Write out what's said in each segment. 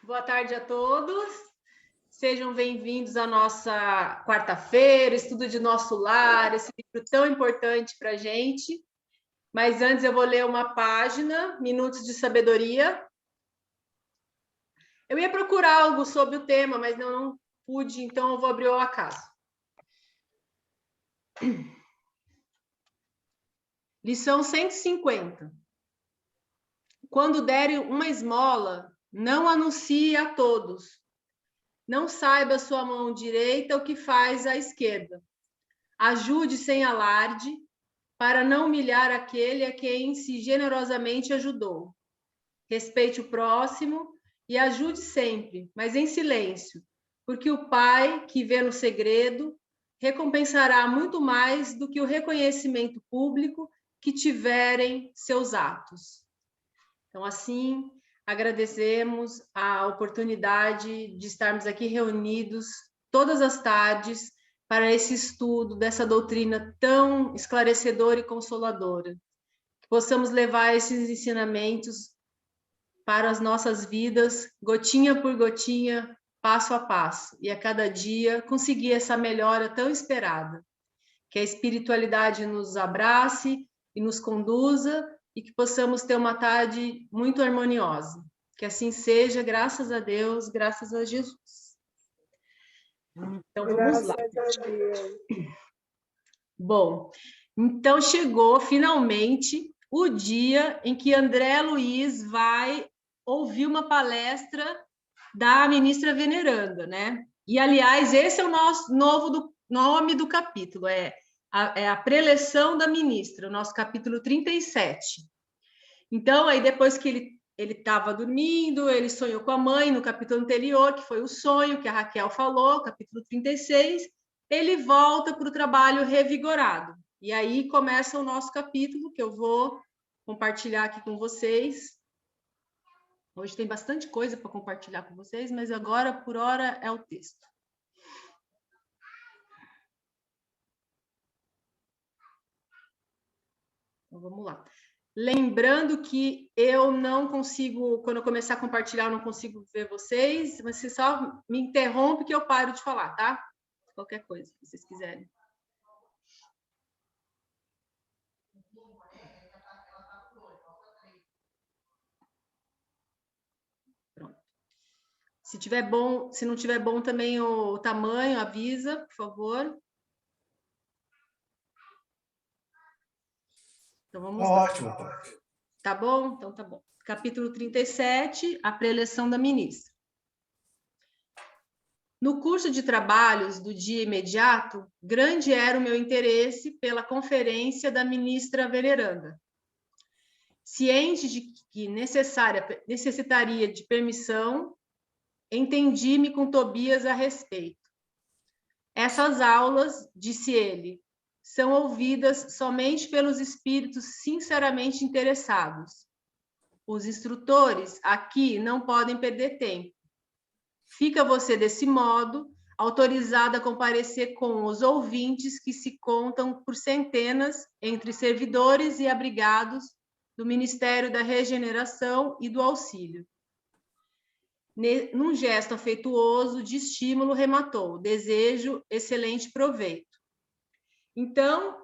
Boa tarde a todos. Sejam bem-vindos à nossa quarta-feira, estudo de nosso lar, esse livro tão importante para a gente. Mas antes eu vou ler uma página, Minutos de Sabedoria. Eu ia procurar algo sobre o tema, mas não pude, então eu vou abrir ao acaso. Lição 150. Quando derem uma esmola, não anuncie a todos. Não saiba sua mão direita o que faz a esquerda. Ajude sem alarde, para não humilhar aquele a quem se generosamente ajudou. Respeite o próximo e ajude sempre, mas em silêncio, porque o Pai, que vê no segredo, recompensará muito mais do que o reconhecimento público que tiverem seus atos. Então, assim, agradecemos a oportunidade de estarmos aqui reunidos todas as tardes para esse estudo dessa doutrina tão esclarecedora e consoladora. Que possamos levar esses ensinamentos para as nossas vidas, gotinha por gotinha, passo a passo, e a cada dia conseguir essa melhora tão esperada. Que a espiritualidade nos abrace e nos conduza e que possamos ter uma tarde muito harmoniosa. Que assim seja, graças a Deus, graças a Jesus. Então, vamos lá. Bom, então chegou finalmente o dia em que André Luiz vai ouvir uma palestra da ministra veneranda, né? E, aliás, esse é o nosso nome do capítulo, é a preleção da ministra, o nosso capítulo 37. Então, aí depois que ele estava dormindo, ele sonhou com a mãe no capítulo anterior, que foi o sonho que a Raquel falou, capítulo 36, ele volta para o trabalho revigorado. E aí começa o nosso capítulo, que eu vou compartilhar aqui com vocês. Hoje tem bastante coisa para compartilhar com vocês, mas agora, por hora, é o texto. Então, vamos lá. Lembrando que eu não consigo, quando eu começar a compartilhar, eu não consigo ver vocês, mas você só me interrompe que eu paro de falar, tá? Qualquer coisa que vocês quiserem. Pronto. Se tiver bom, se não tiver bom também o tamanho, avisa, por favor. Então vamos lá. Ótimo, Tati. Tá bom? Então tá bom. Capítulo 37, a preleção da ministra. No curso de trabalhos do dia imediato, grande era o meu interesse pela conferência da ministra veneranda. Ciente de que necessitaria de permissão, entendi-me com Tobias a respeito. Essas aulas, disse ele, são ouvidas somente pelos espíritos sinceramente interessados. Os instrutores aqui não podem perder tempo. Fica você, desse modo, autorizado a comparecer com os ouvintes que se contam por centenas entre servidores e abrigados do Ministério da Regeneração e do Auxílio. Num gesto afetuoso de estímulo, rematou: desejo excelente proveito. Então,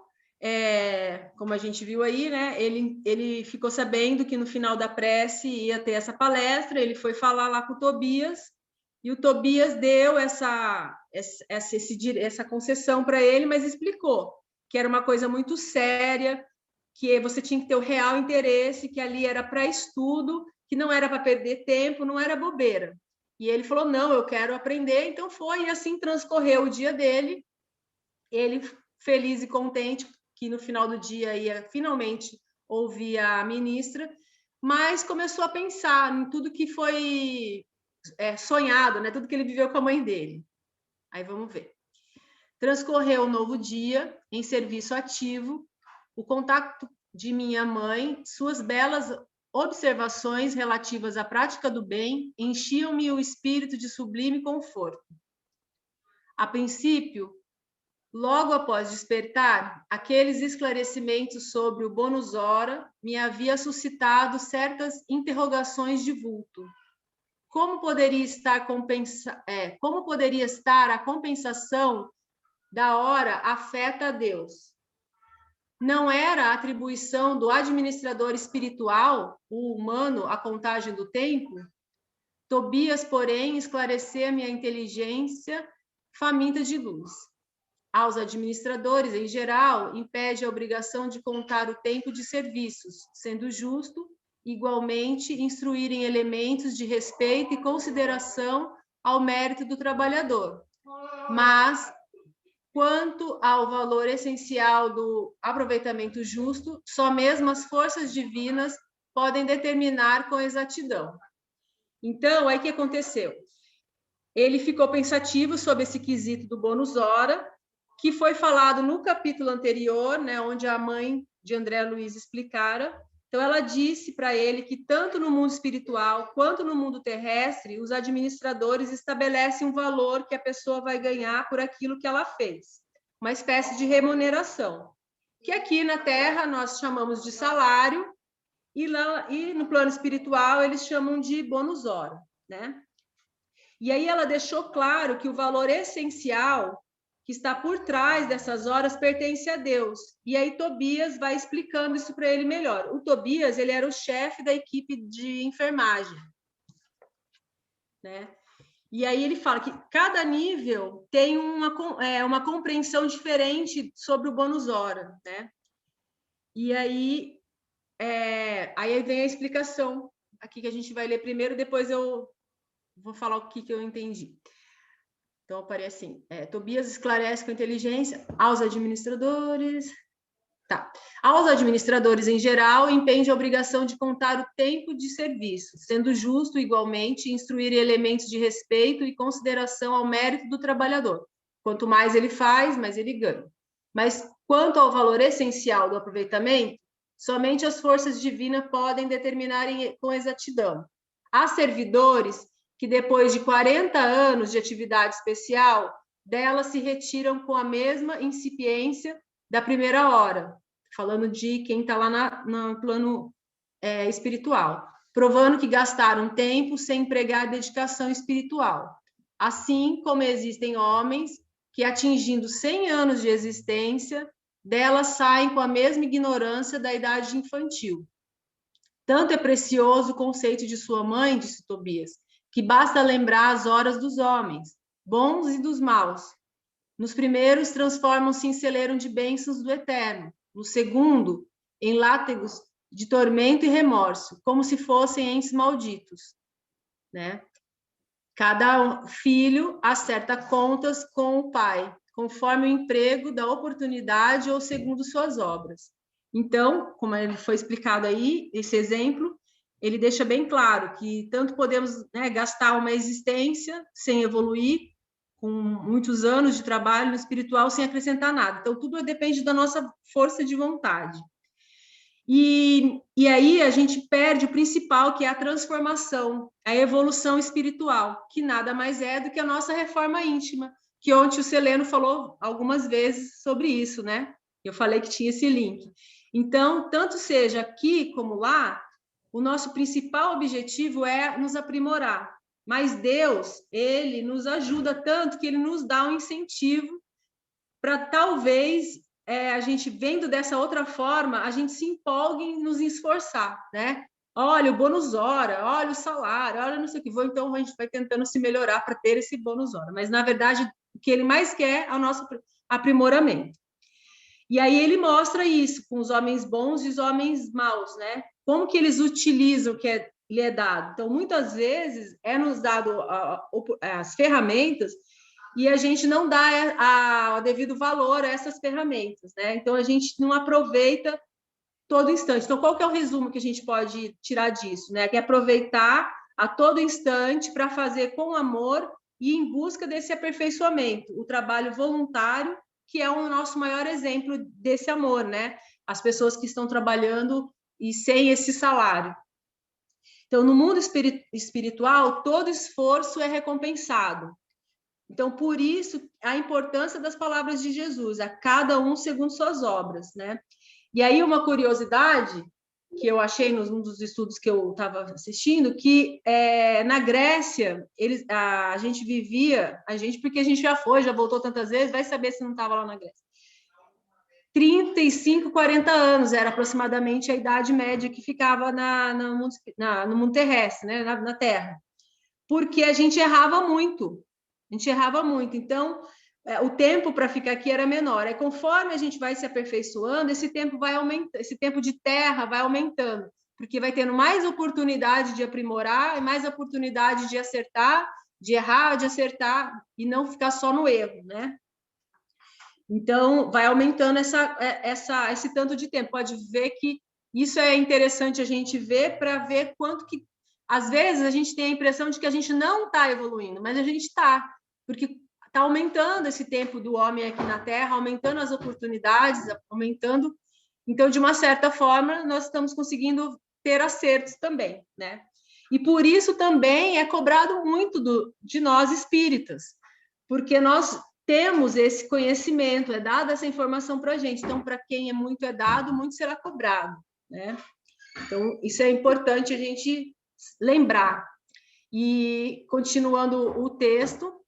como a gente viu aí, né, ele ficou sabendo que no final da prece ia ter essa palestra, ele foi falar lá com o Tobias, e o Tobias deu essa concessão para ele, mas explicou que era uma coisa muito séria, que você tinha que ter o real interesse, que ali era para estudo, que não era para perder tempo, não era bobeira. E ele falou, não, eu quero aprender, então foi, e assim transcorreu o dia dele, ele feliz e contente, que no final do dia ia finalmente ouvir a ministra, mas começou a pensar em tudo que foi sonhado, né? Tudo que ele viveu com a mãe dele. Aí vamos ver. Transcorreu um novo dia em serviço ativo, o contato de minha mãe, suas belas observações relativas à prática do bem enchiam-me o espírito de sublime conforto. A princípio, logo após despertar, aqueles esclarecimentos sobre o bônus hora me havia suscitado certas interrogações de vulto. como poderia estar a compensação da hora afeta a Deus? Não era a atribuição do administrador espiritual, o humano, a contagem do tempo? Tobias, porém, esclarecia minha inteligência faminta de luz. Aos administradores, em geral, impede a obrigação de contar o tempo de serviços, sendo justo, igualmente, instruir em elementos de respeito e consideração ao mérito do trabalhador. Mas, quanto ao valor essencial do aproveitamento justo, só mesmo as forças divinas podem determinar com exatidão. Então, aí o que aconteceu? Ele ficou pensativo sobre esse quesito do bônus hora, que foi falado no capítulo anterior, né, onde a mãe de André Luiz explicara. Então, ela disse para ele que tanto no mundo espiritual quanto no mundo terrestre, os administradores estabelecem um valor que a pessoa vai ganhar por aquilo que ela fez, uma espécie de remuneração, que aqui na Terra nós chamamos de salário, e no plano espiritual eles chamam de bônus hora, né? E aí ela deixou claro que o valor essencial que está por trás dessas horas pertence a Deus. E aí Tobias vai explicando isso para ele melhor. O Tobias, ele era o chefe da equipe de enfermagem, né? E aí ele fala que cada nível tem uma compreensão diferente sobre o bônus hora, né? E aí vem a explicação aqui que a gente vai ler primeiro, depois eu vou falar o que eu entendi. Então, aparece assim, Tobias esclarece com inteligência aos administradores... Tá. Aos administradores, em geral, impende a obrigação de contar o tempo de serviço, sendo justo, igualmente, instruir elementos de respeito e consideração ao mérito do trabalhador. Quanto mais ele faz, mais ele ganha. Mas, quanto ao valor essencial do aproveitamento, somente as forças divinas podem determinar com exatidão. Há servidores que, depois de 40 anos de atividade especial, delas se retiram com a mesma incipiência da primeira hora, falando de quem está lá no plano espiritual, provando que gastaram tempo sem empregar dedicação espiritual. Assim como existem homens que, atingindo 100 anos de existência, delas saem com a mesma ignorância da idade infantil. Tanto é precioso o conceito de sua mãe, disse Tobias, que basta lembrar as horas dos homens, bons e dos maus. Nos primeiros, transformam-se em celeiro de bênçãos do eterno. No segundo, em látegos de tormento e remorso, como se fossem entes malditos, né? Cada filho acerta contas com o pai, conforme o emprego da oportunidade ou segundo suas obras. Então, como ele foi explicado aí, esse exemplo, ele deixa bem claro que tanto podemos, né, gastar uma existência sem evoluir, com muitos anos de trabalho no espiritual sem acrescentar nada. Então, tudo depende da nossa força de vontade. E aí a gente perde o principal, que é a transformação, a evolução espiritual, que nada mais é do que a nossa reforma íntima, que ontem o Celeno falou algumas vezes sobre isso, né? Eu falei que tinha esse link. Então, tanto seja aqui como lá, o nosso principal objetivo é nos aprimorar. Mas Deus, ele nos ajuda tanto que ele nos dá um incentivo para talvez a gente, vendo dessa outra forma, a gente se empolgue em nos esforçar, né? Olha o bônus hora, olha o salário, olha não sei o que, então a gente vai tentando se melhorar para ter esse bônus hora. Mas, na verdade, o que ele mais quer é o nosso aprimoramento. E aí ele mostra isso com os homens bons e os homens maus, né? Como que eles utilizam o que lhe é dado. Então, muitas vezes, é nos dado as ferramentas e a gente não dá o devido valor a essas ferramentas, né? Então, a gente não aproveita todo instante. Então, qual que é o resumo que a gente pode tirar disso, né? Que é aproveitar a todo instante para fazer com amor e em busca desse aperfeiçoamento. O trabalho voluntário, que é o nosso maior exemplo desse amor, né? As pessoas que estão trabalhando e sem esse salário. Então, no mundo espiritual, todo esforço é recompensado. Então, por isso, a importância das palavras de Jesus, a cada um segundo suas obras, né? E aí, uma curiosidade que eu achei num dos estudos que eu estava assistindo, que na Grécia a gente vivia, porque a gente já voltou tantas vezes, vai saber se não estava lá na Grécia. 35, 40 anos era aproximadamente a idade média que ficava no mundo terrestre, né? na Terra, porque a gente errava muito. Então, o tempo para ficar aqui era menor. Aí, conforme a gente vai se aperfeiçoando, esse tempo vai aumentando, esse tempo de terra vai aumentando, porque vai tendo mais oportunidade de aprimorar e mais oportunidade de acertar, de errar, de acertar, e não ficar só no erro, né? Então, vai aumentando esse tanto de tempo. Pode ver que isso é interessante a gente ver para ver quanto que... Às vezes, a gente tem a impressão de que a gente não está evoluindo, mas a gente está, porque está aumentando esse tempo do homem aqui na Terra, aumentando as oportunidades, aumentando. Então, de uma certa forma, nós estamos conseguindo ter acertos também, né? E por isso também é cobrado muito de nós espíritas, porque nós temos esse conhecimento, é dada essa informação para a gente. Então, para quem é dado, muito será cobrado, né? Então, isso é importante a gente lembrar. E, continuando o texto,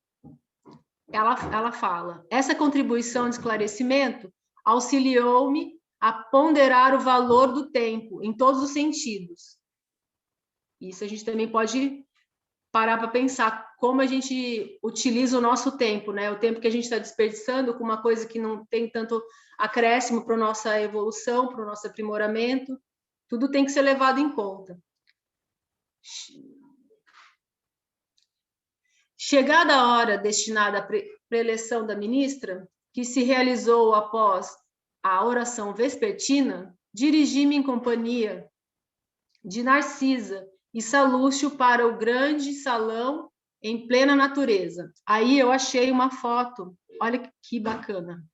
ela fala: essa contribuição de esclarecimento auxiliou-me a ponderar o valor do tempo em todos os sentidos. Isso a gente também pode parar para pensar como a gente utiliza o nosso tempo, né? O tempo que a gente está desperdiçando com uma coisa que não tem tanto acréscimo para a nossa evolução, para o nosso aprimoramento. Tudo tem que ser levado em conta. Chegada a hora destinada à preleção da ministra, que se realizou após a oração vespertina, dirigi-me em companhia de Narcisa e Salúcio para o grande salão em plena natureza. Aí eu achei uma foto, olha que bacana.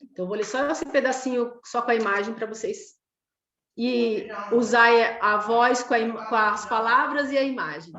Então, eu vou ler só esse pedacinho, só com a imagem, para vocês e usar a voz com as palavras e a imagem.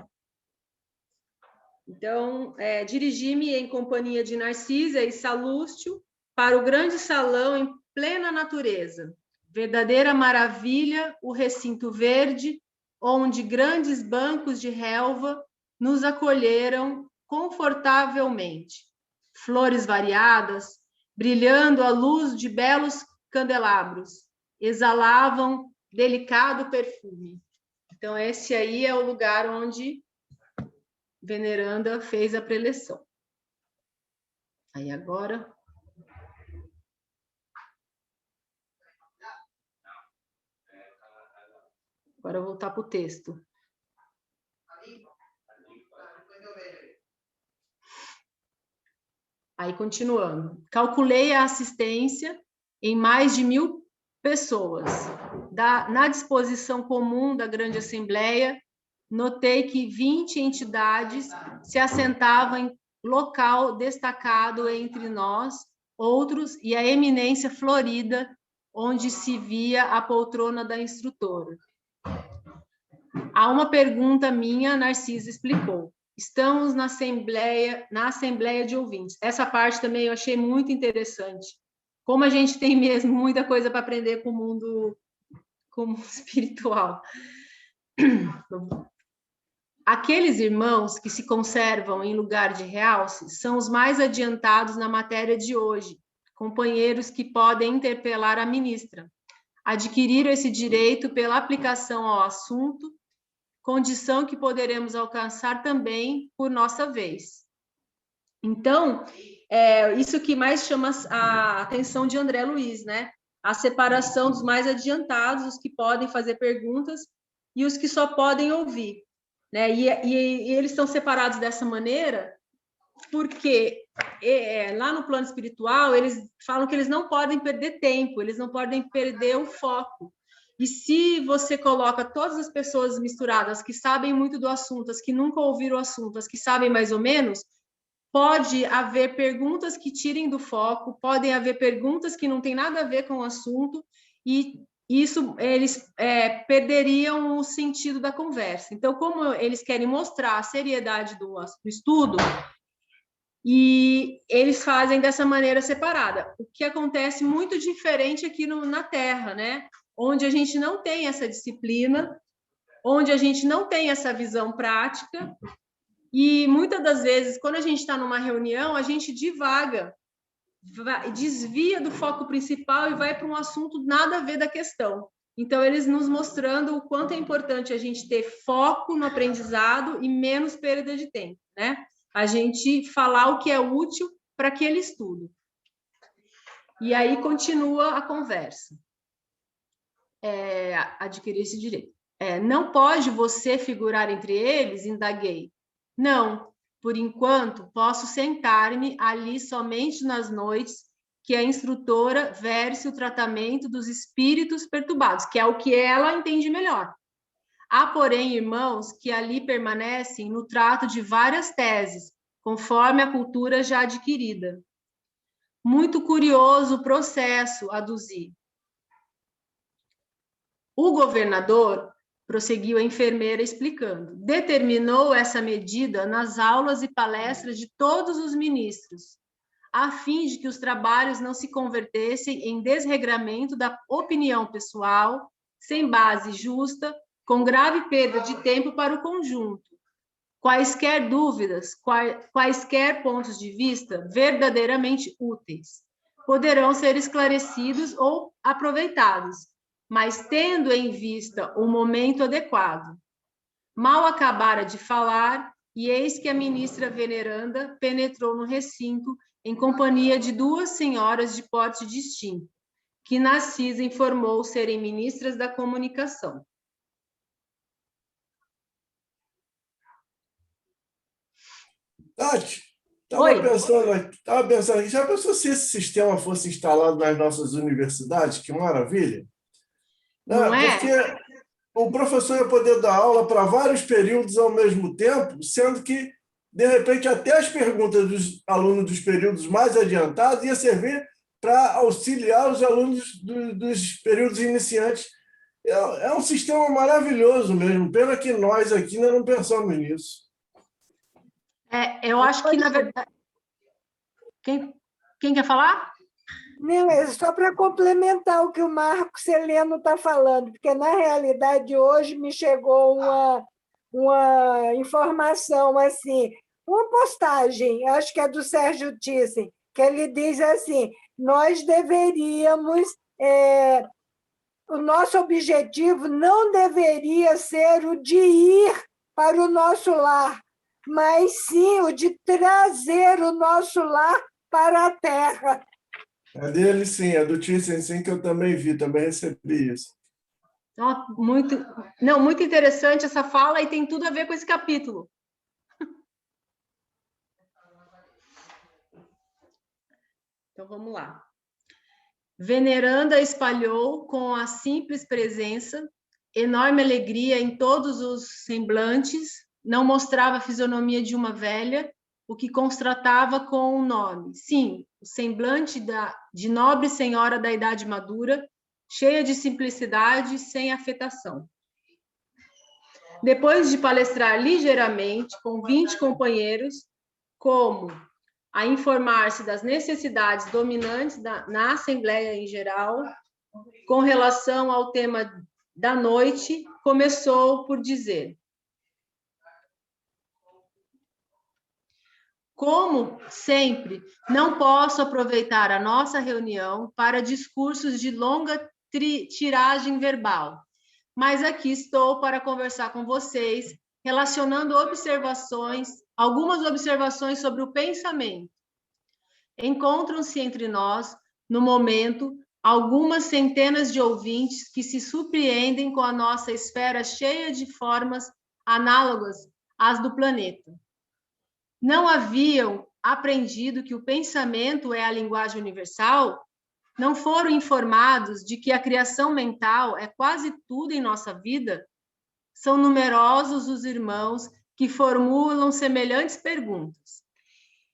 Então, dirigi-me em companhia de Narcisa e Salúcio para o grande salão em plena natureza. Verdadeira maravilha, o recinto verde, onde grandes bancos de relva nos acolheram confortavelmente. Flores variadas, brilhando à luz de belos candelabros, exalavam delicado perfume. Então, esse aí é o lugar onde Veneranda fez a preleção. Aí agora... Agora eu vou voltar para o texto. Aí, continuando. Calculei a assistência em mais de 1000 pessoas. Na disposição comum da grande assembleia, notei que 20 entidades se assentavam em local destacado entre nós, outros, e a eminência florida, onde se via a poltrona da instrutora. A uma pergunta minha, Narcisa explicou: estamos na assembleia de ouvintes. Essa parte também eu achei muito interessante. Como a gente tem mesmo muita coisa para aprender com o mundo espiritual. Aqueles irmãos que se conservam em lugar de realce são os mais adiantados na matéria de hoje, companheiros que podem interpelar a ministra. Adquiriram esse direito pela aplicação ao assunto, condição que poderemos alcançar também por nossa vez. Então, isso que mais chama a atenção de André Luiz, né? A separação dos mais adiantados, os que podem fazer perguntas e os que só podem ouvir, né? E eles estão separados dessa maneira porque lá no plano espiritual eles falam que eles não podem perder tempo, eles não podem perder o foco. E se você coloca todas as pessoas misturadas, que sabem muito do assunto, as que nunca ouviram o assunto, as que sabem mais ou menos, pode haver perguntas que tirem do foco, podem haver perguntas que não têm nada a ver com o assunto, e isso eles perderiam o sentido da conversa. Então, como eles querem mostrar a seriedade do estudo, e eles fazem dessa maneira separada, o que acontece muito diferente aqui na Terra, né? Onde a gente não tem essa disciplina, onde a gente não tem essa visão prática, e muitas das vezes, quando a gente está numa reunião, a gente divaga, desvia do foco principal e vai para um assunto nada a ver da questão. Então, eles nos mostrando o quanto é importante a gente ter foco no aprendizado e menos perda de tempo, né? A gente falar o que é útil para aquele estudo. E aí continua a conversa. Adquirir esse direito. Não pode você figurar entre eles, indaguei. Não, por enquanto, posso sentar-me ali somente nas noites que a instrutora verse o tratamento dos espíritos perturbados, que é o que ela entende melhor. Há, porém, irmãos que ali permanecem no trato de várias teses, conforme a cultura já adquirida. Muito curioso o processo, aduzi. O governador, prosseguiu a enfermeira explicando, determinou essa medida nas aulas e palestras de todos os ministros, a fim de que os trabalhos não se convertessem em desregramento da opinião pessoal, sem base justa, com grave perda de tempo para o conjunto. Quaisquer dúvidas, quaisquer pontos de vista verdadeiramente úteis, poderão ser esclarecidos ou aproveitados, mas tendo em vista o momento adequado. Mal acabara de falar, e eis que a ministra veneranda penetrou no recinto em companhia de duas senhoras de porte distinto, que Narcisa informou serem ministras da comunicação. Tati, estava pensando aqui, já pensou se esse sistema fosse instalado nas nossas universidades? Que maravilha! Não é? Porque o professor ia poder dar aula para vários períodos ao mesmo tempo, sendo que, de repente, até as perguntas dos alunos dos períodos mais adiantados ia servir para auxiliar os alunos dos períodos iniciantes. É um sistema maravilhoso mesmo, pena que nós aqui ainda não pensamos nisso. Eu acho que, na verdade... Quem quer falar? Não, é só para complementar o que o Marcos Heleno está falando, porque, na realidade, hoje me chegou uma informação, assim, uma postagem, acho que é do Sérgio Thyssen, que ele diz assim, nós deveríamos... o nosso objetivo não deveria ser o de ir para o nosso lar, mas sim o de trazer o nosso lar para a Terra. É dele, sim, é do Thyssen, sim, que eu também vi, também recebi isso. Muito interessante essa fala e tem tudo a ver com esse capítulo. Então, vamos lá. Veneranda espalhou com a simples presença enorme alegria em todos os semblantes, não mostrava a fisionomia de uma velha, o que constatava com o nome. Sim, o semblante de nobre senhora da idade madura, cheia de simplicidade, sem afetação. Depois de palestrar ligeiramente com 20 companheiros, como a informar-se das necessidades dominantes na Assembleia em geral, com relação ao tema da noite, começou por dizer: como sempre, não posso aproveitar a nossa reunião para discursos de longa tiragem verbal, mas aqui estou para conversar com vocês, relacionando algumas observações sobre o pensamento. Encontram-se entre nós, no momento, algumas centenas de ouvintes que se surpreendem com a nossa esfera cheia de formas análogas às do planeta. Não haviam aprendido que o pensamento é a linguagem universal? Não foram informados de que a criação mental é quase tudo em nossa vida? São numerosos os irmãos que formulam semelhantes perguntas.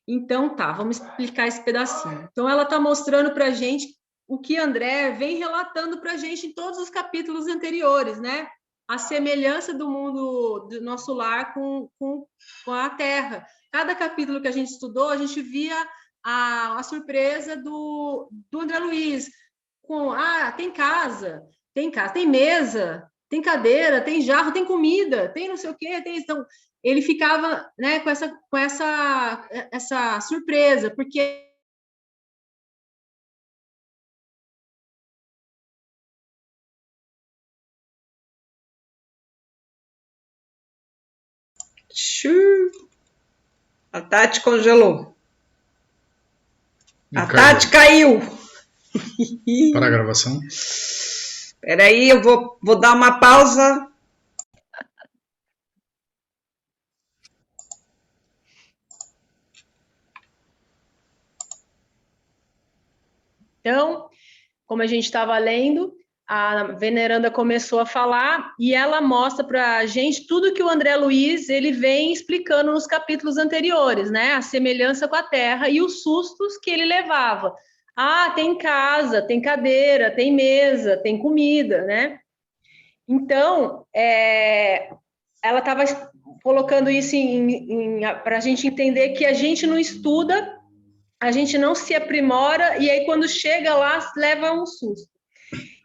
Então, vamos explicar esse pedacinho. Então, ela está mostrando para a gente o que André vem relatando para a gente em todos os capítulos anteriores, né? A semelhança do mundo do nosso lar com a Terra. Cada capítulo que a gente estudou, a gente via a surpresa do André Luiz, com tem casa, tem mesa, tem cadeira, tem jarro, tem comida, tem não sei o quê, tem. Então, ele ficava, né, com essa surpresa, porque a Tati congelou. A Tati caiu. Para a gravação. Espera aí, eu vou dar uma pausa. Então, como a gente estava lendo, a veneranda começou a falar e ela mostra para a gente tudo que o André Luiz ele vem explicando nos capítulos anteriores, né? A semelhança com a Terra e os sustos que ele levava. Tem casa, tem cadeira, tem mesa, tem comida, né? Então, ela estava colocando isso para a gente entender que a gente não estuda, a gente não se aprimora, e aí quando chega lá, leva um susto.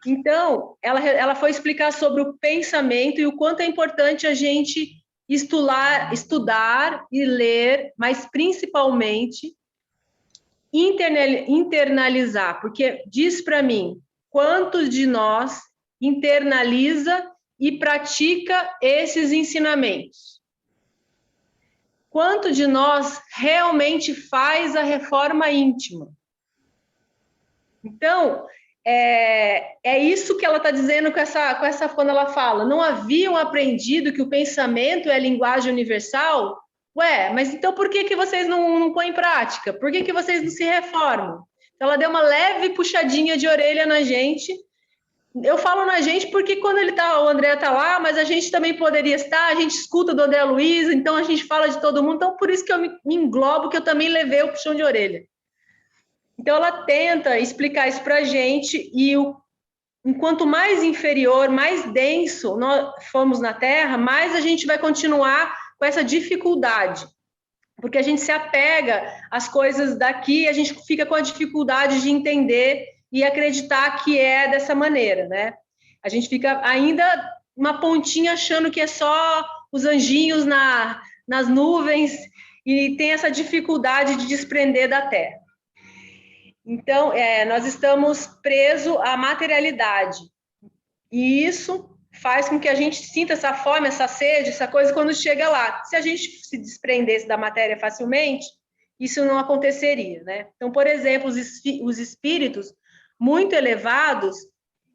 Então, ela foi explicar sobre o pensamento e o quanto é importante a gente estudar e ler, mas principalmente internalizar, porque diz para mim, quantos de nós internaliza e pratica esses ensinamentos? Quanto de nós realmente faz a reforma íntima? Então, é isso que ela está dizendo quando ela fala, não haviam aprendido que o pensamento é a linguagem universal? Ué, mas então por que vocês não põem em prática? Por que vocês não se reformam? Então, ela deu uma leve puxadinha de orelha na gente. Eu falo na gente porque quando o André está lá, mas a gente também poderia estar, a gente escuta do André Luiz, então a gente fala de todo mundo, então por isso que eu me englobo, que eu também levei o puxão de orelha. Então, ela tenta explicar isso para a gente, e enquanto mais inferior, mais denso nós formos na Terra, mais a gente vai continuar com essa dificuldade, porque a gente se apega às coisas daqui, a gente fica com a dificuldade de entender e acreditar que é dessa maneira, né? A gente fica ainda uma pontinha achando que é só os anjinhos nas nuvens e tem essa dificuldade de desprender da Terra. Então, nós estamos presos à materialidade. E isso faz com que a gente sinta essa fome, essa sede, essa coisa quando chega lá. Se a gente se desprendesse da matéria facilmente, isso não aconteceria, né? Então, por exemplo, os espíritos muito elevados,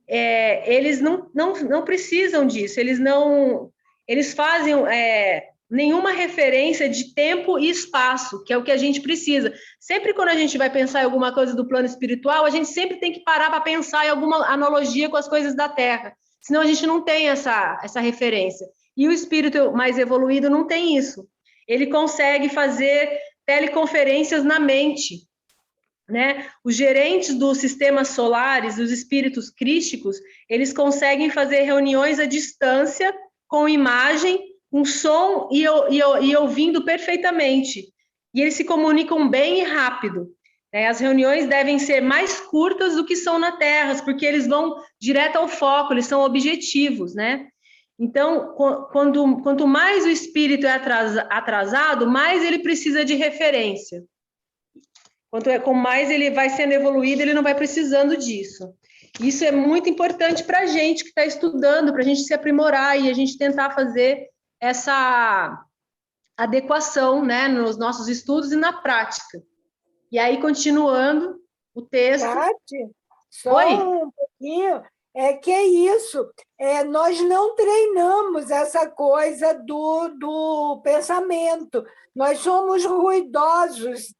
eles não precisam disso, eles fazem nenhuma referência de tempo e espaço, que é o que a gente precisa. Sempre quando a gente vai pensar em alguma coisa do plano espiritual, a gente sempre tem que parar para pensar em alguma analogia com as coisas da Terra, senão a gente não tem essa referência. E o espírito mais evoluído não tem isso. Ele consegue fazer teleconferências na mente, né? Os gerentes dos sistemas solares, os espíritos crísticos, eles conseguem fazer reuniões à distância, com imagem, com som e ouvindo perfeitamente. E eles se comunicam bem e rápido. Né? As reuniões devem ser mais curtas do que são na Terra, porque eles vão direto ao foco, eles são objetivos, né? Então, quanto mais o espírito é atrasado, mais ele precisa de referência. Quanto mais ele vai sendo evoluído, ele não vai precisando disso. Isso é muito importante para a gente que está estudando, para a gente se aprimorar e a gente tentar fazer essa adequação, né, nos nossos estudos e na prática. E aí, continuando o texto... Tati, só um pouquinho. Que é isso, nós não treinamos essa coisa do pensamento, nós somos ruidosos,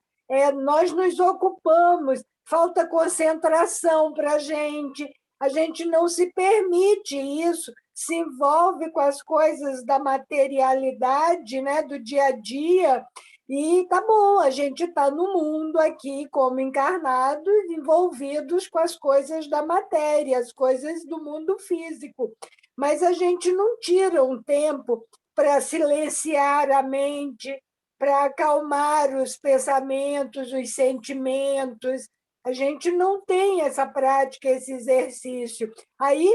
nós nos ocupamos, falta concentração para a gente não se permite isso, se envolve com as coisas da materialidade, né, do dia a dia, E tá bom, a gente está no mundo aqui como encarnados, envolvidos com as coisas da matéria, as coisas do mundo físico. Mas a gente não tira um tempo para silenciar a mente, para acalmar os pensamentos, os sentimentos. A gente não tem essa prática, esse exercício. Aí,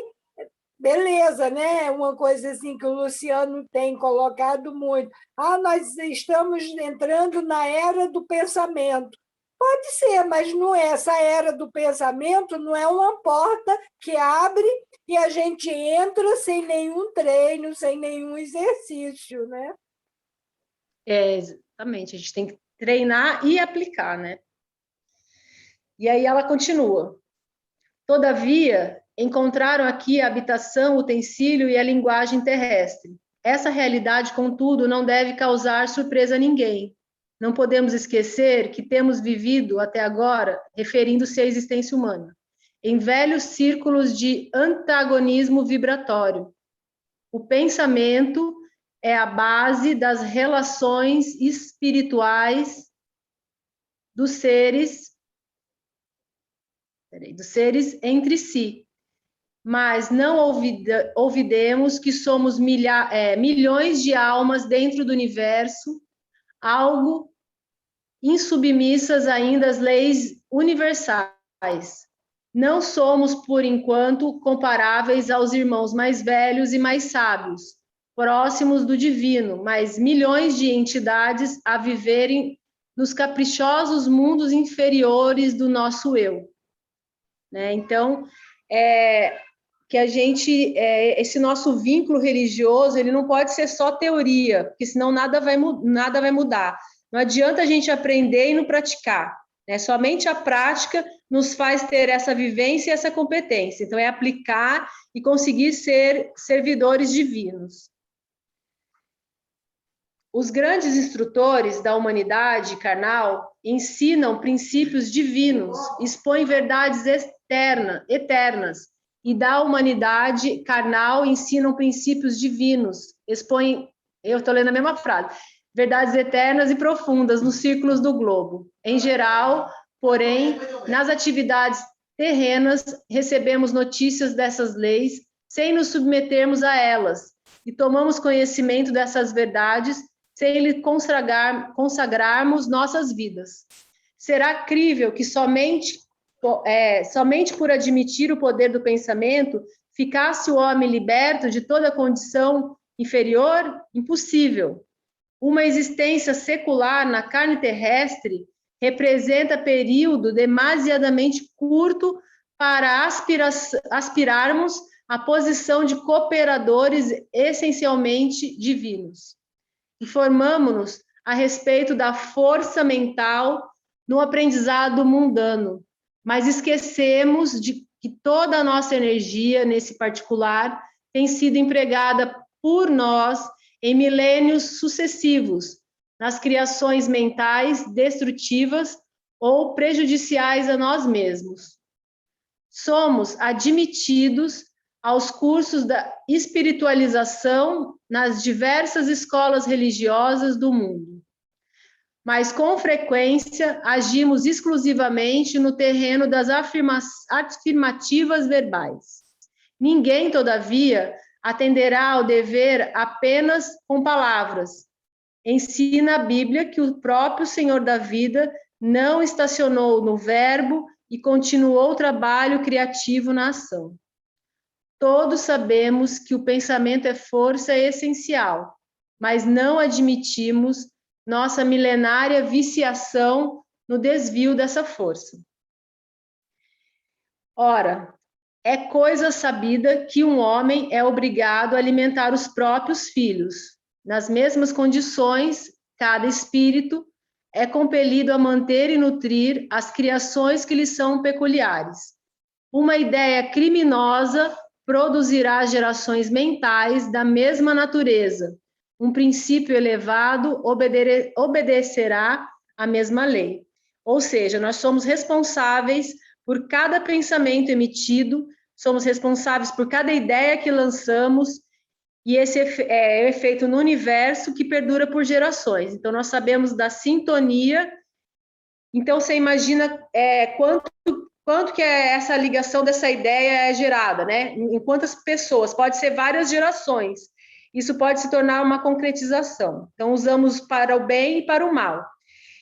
beleza, né? Uma coisa assim que o Luciano tem colocado muito. Nós estamos entrando na era do pensamento. Pode ser, mas não é. Essa era do pensamento não é uma porta que abre e a gente entra sem nenhum treino, sem nenhum exercício, né? Exatamente, a gente tem que treinar e aplicar, né? E aí ela continua. Todavia, encontraram aqui a habitação, o utensílio e a linguagem terrestre. Essa realidade, contudo, não deve causar surpresa a ninguém. Não podemos esquecer que temos vivido até agora, referindo-se à existência humana, em velhos círculos de antagonismo vibratório. O pensamento é a base das relações espirituais dos seres entre si. Mas não olvidemos que somos milhões de almas dentro do universo, algo insubmissas ainda às leis universais. Não somos, por enquanto, comparáveis aos irmãos mais velhos e mais sábios, próximos do divino, mas milhões de entidades a viverem nos caprichosos mundos inferiores do nosso eu. Né? Então, que a gente, esse nosso vínculo religioso, ele não pode ser só teoria, porque senão nada vai mudar. Não adianta a gente aprender e não praticar, né? Somente a prática nos faz ter essa vivência e essa competência. Então, é aplicar e conseguir ser servidores divinos. Os grandes instrutores da humanidade carnal ensinam princípios divinos, expõem verdades eternas, e da humanidade carnal ensinam princípios divinos, expõem, eu estou lendo a mesma frase, verdades eternas e profundas nos círculos do globo. Em geral, porém, nas atividades terrenas, recebemos notícias dessas leis sem nos submetermos a elas, e tomamos conhecimento dessas verdades sem lhe consagrarmos nossas vidas. Será crível que somente por admitir o poder do pensamento ficasse o homem liberto de toda condição inferior? Impossível. Uma existência secular na carne terrestre representa período demasiadamente curto para aspirarmos à posição de cooperadores essencialmente divinos. Informamo-nos a respeito da força mental no aprendizado mundano, mas esquecemos de que toda a nossa energia, nesse particular, tem sido empregada por nós em milênios sucessivos, nas criações mentais destrutivas ou prejudiciais a nós mesmos. Somos admitidos aos cursos da espiritualização nas diversas escolas religiosas do mundo. Mas, com frequência, agimos exclusivamente no terreno das afirmativas verbais. Ninguém, todavia, atenderá ao dever apenas com palavras. Ensina a Bíblia que o próprio Senhor da vida não estacionou no verbo e continuou o trabalho criativo na ação. Todos sabemos que o pensamento é força essencial, mas não admitimos nossa milenária viciação no desvio dessa força. Ora, é coisa sabida que um homem é obrigado a alimentar os próprios filhos. Nas mesmas condições, cada espírito é compelido a manter e nutrir as criações que lhe são peculiares. Uma ideia criminosa produzirá gerações mentais da mesma natureza. Um princípio elevado obedecerá à mesma lei. Ou seja, nós somos responsáveis por cada pensamento emitido, somos responsáveis por cada ideia que lançamos, e esse é o efeito no universo que perdura por gerações. Então, nós sabemos da sintonia. Então, você imagina quanto que essa ligação dessa ideia é gerada, né? Em quantas pessoas? Pode ser várias gerações. Isso pode se tornar uma concretização. Então, usamos para o bem e para o mal.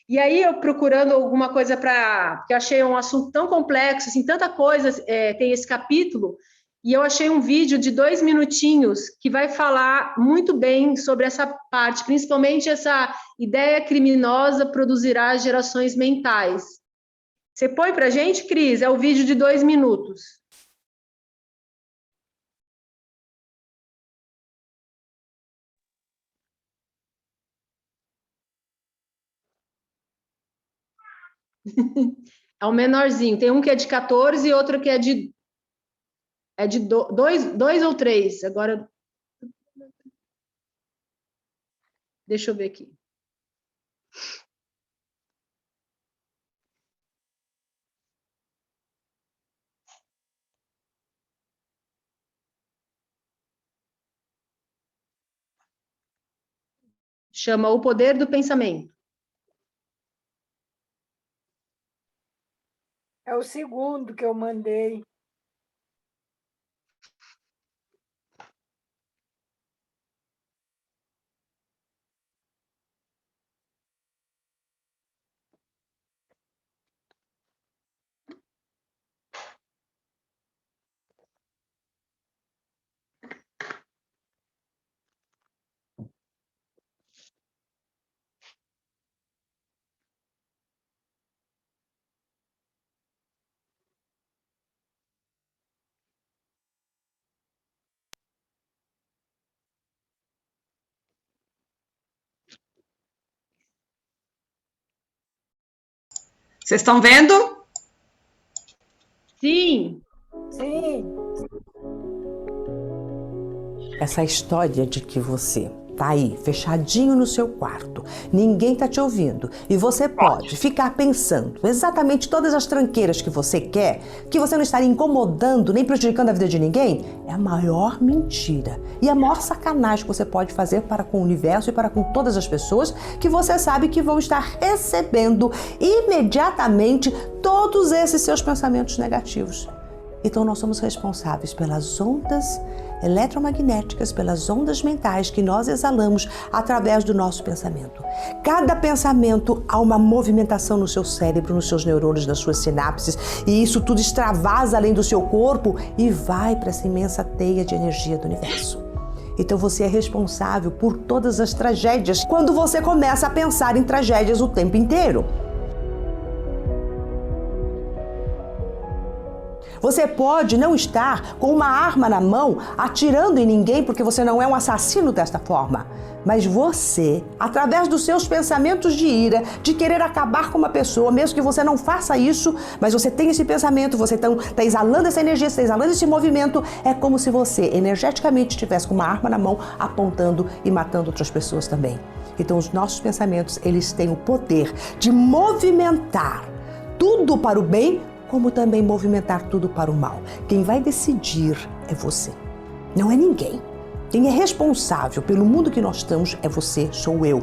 E aí, eu procurando alguma coisa porque eu achei um assunto tão complexo, assim, tanta coisa tem esse capítulo, e eu achei um vídeo de 2 minutinhos que vai falar muito bem sobre essa parte, principalmente essa ideia criminosa produzirá gerações mentais. Você põe para a gente, Cris? É o vídeo de 2 minutos. É o menorzinho. Tem um que é de 14 e outro que é de 2 ou 3. Agora, deixa eu ver aqui. Chama O Poder do Pensamento. É o segundo que eu mandei. Vocês estão vendo? Sim. Sim. Essa história de que você tá aí, fechadinho no seu quarto, ninguém tá te ouvindo e você pode ficar pensando exatamente todas as tranqueiras que você quer, que você não estaria incomodando nem prejudicando a vida de ninguém, é a maior mentira e a maior sacanagem que você pode fazer para com o universo e para com todas as pessoas que você sabe que vão estar recebendo imediatamente todos esses seus pensamentos negativos. Então nós somos responsáveis pelas ondas eletromagnéticas, pelas ondas mentais que nós exalamos através do nosso pensamento. Cada pensamento há uma movimentação no seu cérebro, nos seus neurônios, nas suas sinapses, e isso tudo extravasa além do seu corpo e vai para essa imensa teia de energia do universo. Então você é responsável por todas as tragédias quando você começa a pensar em tragédias o tempo inteiro. Você pode não estar com uma arma na mão atirando em ninguém porque você não é um assassino desta forma. Mas você, através dos seus pensamentos de ira, de querer acabar com uma pessoa, mesmo que você não faça isso, mas você tem esse pensamento, você está exalando essa energia, está exalando esse movimento, é como se você energeticamente estivesse com uma arma na mão apontando e matando outras pessoas também. Então os nossos pensamentos, eles têm o poder de movimentar tudo para o bem, como também movimentar tudo para o mal. Quem vai decidir é você, não é ninguém. Quem é responsável pelo mundo que nós estamos é você, sou eu.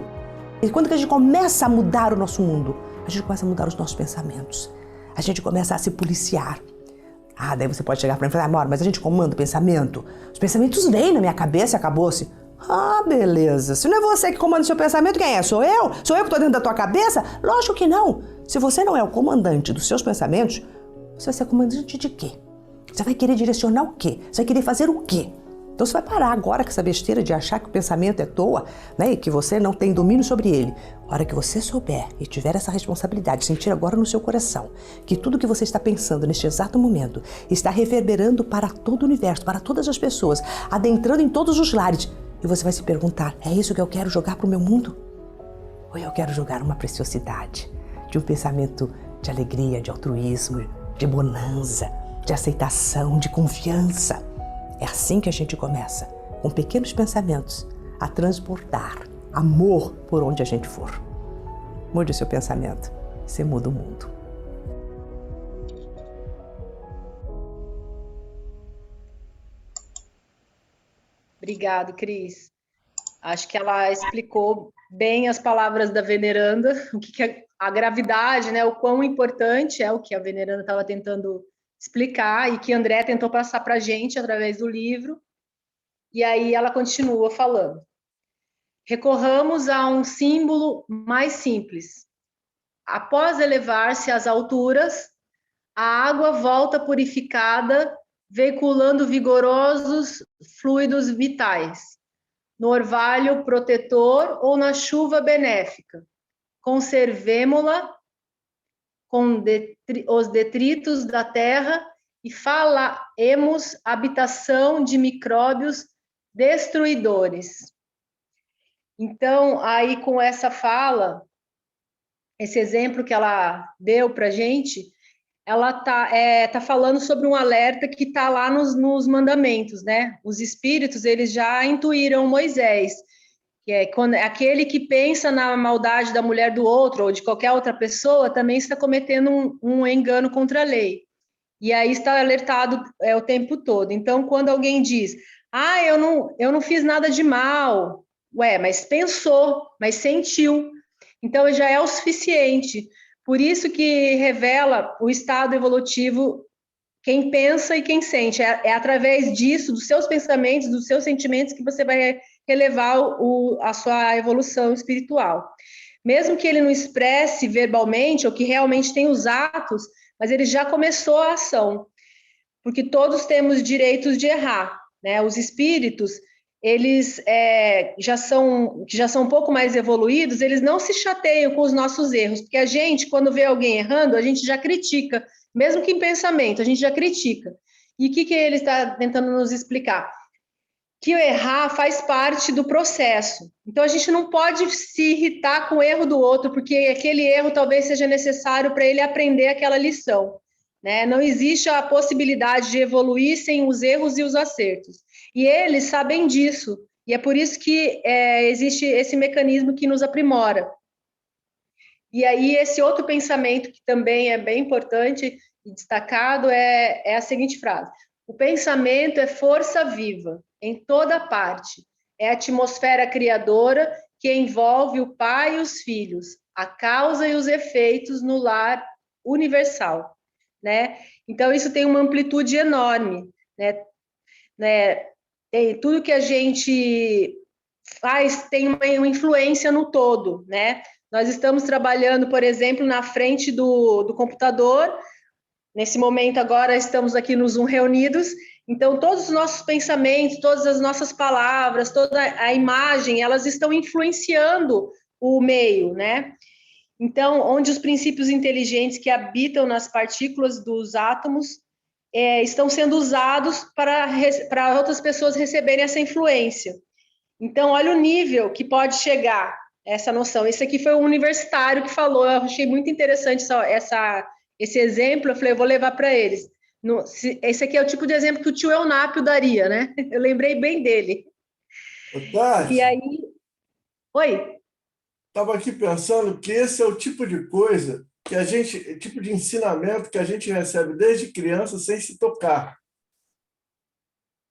E quando que a gente começa a mudar o nosso mundo, a gente começa a mudar os nossos pensamentos. A gente começa a se policiar. Daí você pode chegar para mim e falar, amor, mas a gente comanda o pensamento? Os pensamentos vêm na minha cabeça e acabou-se. Beleza. Se não é você que comanda o seu pensamento, quem é? Sou eu? Sou eu que estou dentro da tua cabeça? Lógico que não. Se você não é o comandante dos seus pensamentos, você vai ser comandante de quê? Você vai querer direcionar o quê? Você vai querer fazer o quê? Então você vai parar agora com essa besteira de achar que o pensamento é toa, né? E que você não tem domínio sobre ele. A hora que você souber e tiver essa responsabilidade, sentir agora no seu coração que tudo que você está pensando neste exato momento está reverberando para todo o universo, para todas as pessoas, adentrando em todos os lares. E você vai se perguntar, é isso que eu quero jogar para o meu mundo? Ou eu quero jogar uma preciosidade de um pensamento de alegria, de altruísmo, de bonança, de aceitação, de confiança? É assim que a gente começa, com pequenos pensamentos, a transportar amor por onde a gente for. Mude o seu pensamento, você muda o mundo. Obrigado, Cris. Acho que ela explicou bem as palavras da veneranda, o que é a gravidade, né? O quão importante é o que a veneranda estava tentando explicar e que André tentou passar para a gente através do livro. E aí ela continua falando. Recorramos a um símbolo mais simples. Após elevar-se às alturas, a água volta purificada, veiculando vigorosos fluidos vitais, no orvalho protetor ou na chuva benéfica. Conservemo-la com os detritos da terra e falaemos habitação de micróbios destruidores. Então, aí com essa fala, esse exemplo que ela deu para a gente, ela tá falando sobre um alerta que está lá nos mandamentos, né? Os espíritos, eles já intuíram Moisés, que é aquele que pensa na maldade da mulher do outro ou de qualquer outra pessoa também está cometendo um engano contra a lei. E aí está alertado o tempo todo. Então, quando alguém diz, eu não fiz nada de mal, mas pensou, mas sentiu. Então, já é o suficiente. Por isso que revela o estado evolutivo, quem pensa e quem sente. É através disso, dos seus pensamentos, dos seus sentimentos, que você vai relevar a sua evolução espiritual. Mesmo que ele não expresse verbalmente, ou que realmente tem os atos, mas ele já começou a ação. Porque todos temos direitos de errar, né? Os espíritos, eles já são um pouco mais evoluídos, eles não se chateiam com os nossos erros, porque a gente, quando vê alguém errando, a gente já critica, mesmo que em pensamento, a gente já critica. E o que ele está tentando nos explicar? Que o errar faz parte do processo. Então, a gente não pode se irritar com o erro do outro, porque aquele erro talvez seja necessário para ele aprender aquela lição, né? Não existe a possibilidade de evoluir sem os erros e os acertos. E eles sabem disso, e é por isso que existe esse mecanismo que nos aprimora. E aí, esse outro pensamento, que também é bem importante e destacado, é a seguinte frase: o pensamento é força viva, em toda parte. É a atmosfera criadora que envolve o pai e os filhos, a causa e os efeitos no lar universal, né? Então, isso tem uma amplitude enorme, né? Tudo que a gente faz tem uma influência no todo, né? Nós estamos trabalhando, por exemplo, na frente do computador. Nesse momento agora estamos aqui no Zoom reunidos, então todos os nossos pensamentos, todas as nossas palavras, toda a imagem, elas estão influenciando o meio, né? Então, onde os princípios inteligentes que habitam nas partículas dos átomos estão sendo usados para outras pessoas receberem essa influência. Então, olha o nível que pode chegar essa noção. Esse aqui foi um universitário que falou, eu achei muito interessante esse exemplo, eu falei, eu vou levar para eles. Esse aqui é o tipo de exemplo que o tio Eunápio daria, né? Eu lembrei bem dele. Tati, E aí... Oi? Estava aqui pensando que esse é o tipo de coisa que tipo de ensinamento que a gente recebe desde criança sem se tocar.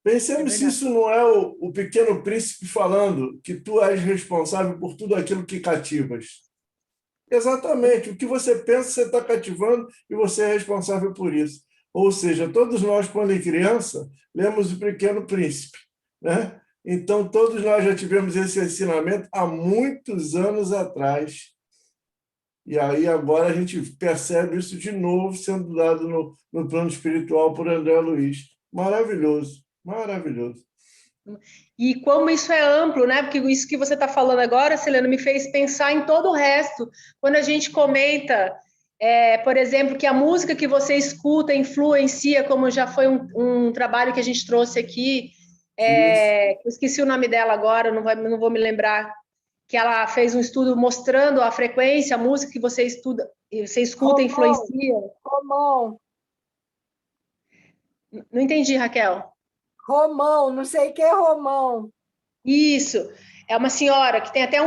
Pensemos se isso não é o Pequeno Príncipe falando que tu és responsável por tudo aquilo que cativas. Exatamente. O que você pensa, você está cativando e você é responsável por isso. Ou seja, todos nós, quando em criança, lemos o Pequeno Príncipe, né? Então, todos nós já tivemos esse ensinamento há muitos anos atrás. E aí, agora, a gente percebe isso de novo sendo dado no plano espiritual por André Luiz. Maravilhoso, maravilhoso. E como isso é amplo, né? Porque isso que você está falando agora, Celeno, me fez pensar em todo o resto. Quando a gente comenta, por exemplo, que a música que você escuta influencia, como já foi um trabalho que a gente trouxe aqui, eu esqueci o nome dela agora, não vou me lembrar, que ela fez um estudo mostrando a frequência, a música que você escuta influencia. Romão. Não entendi, Raquel. Romão, não sei o que é Romão. Isso, é uma senhora que tem até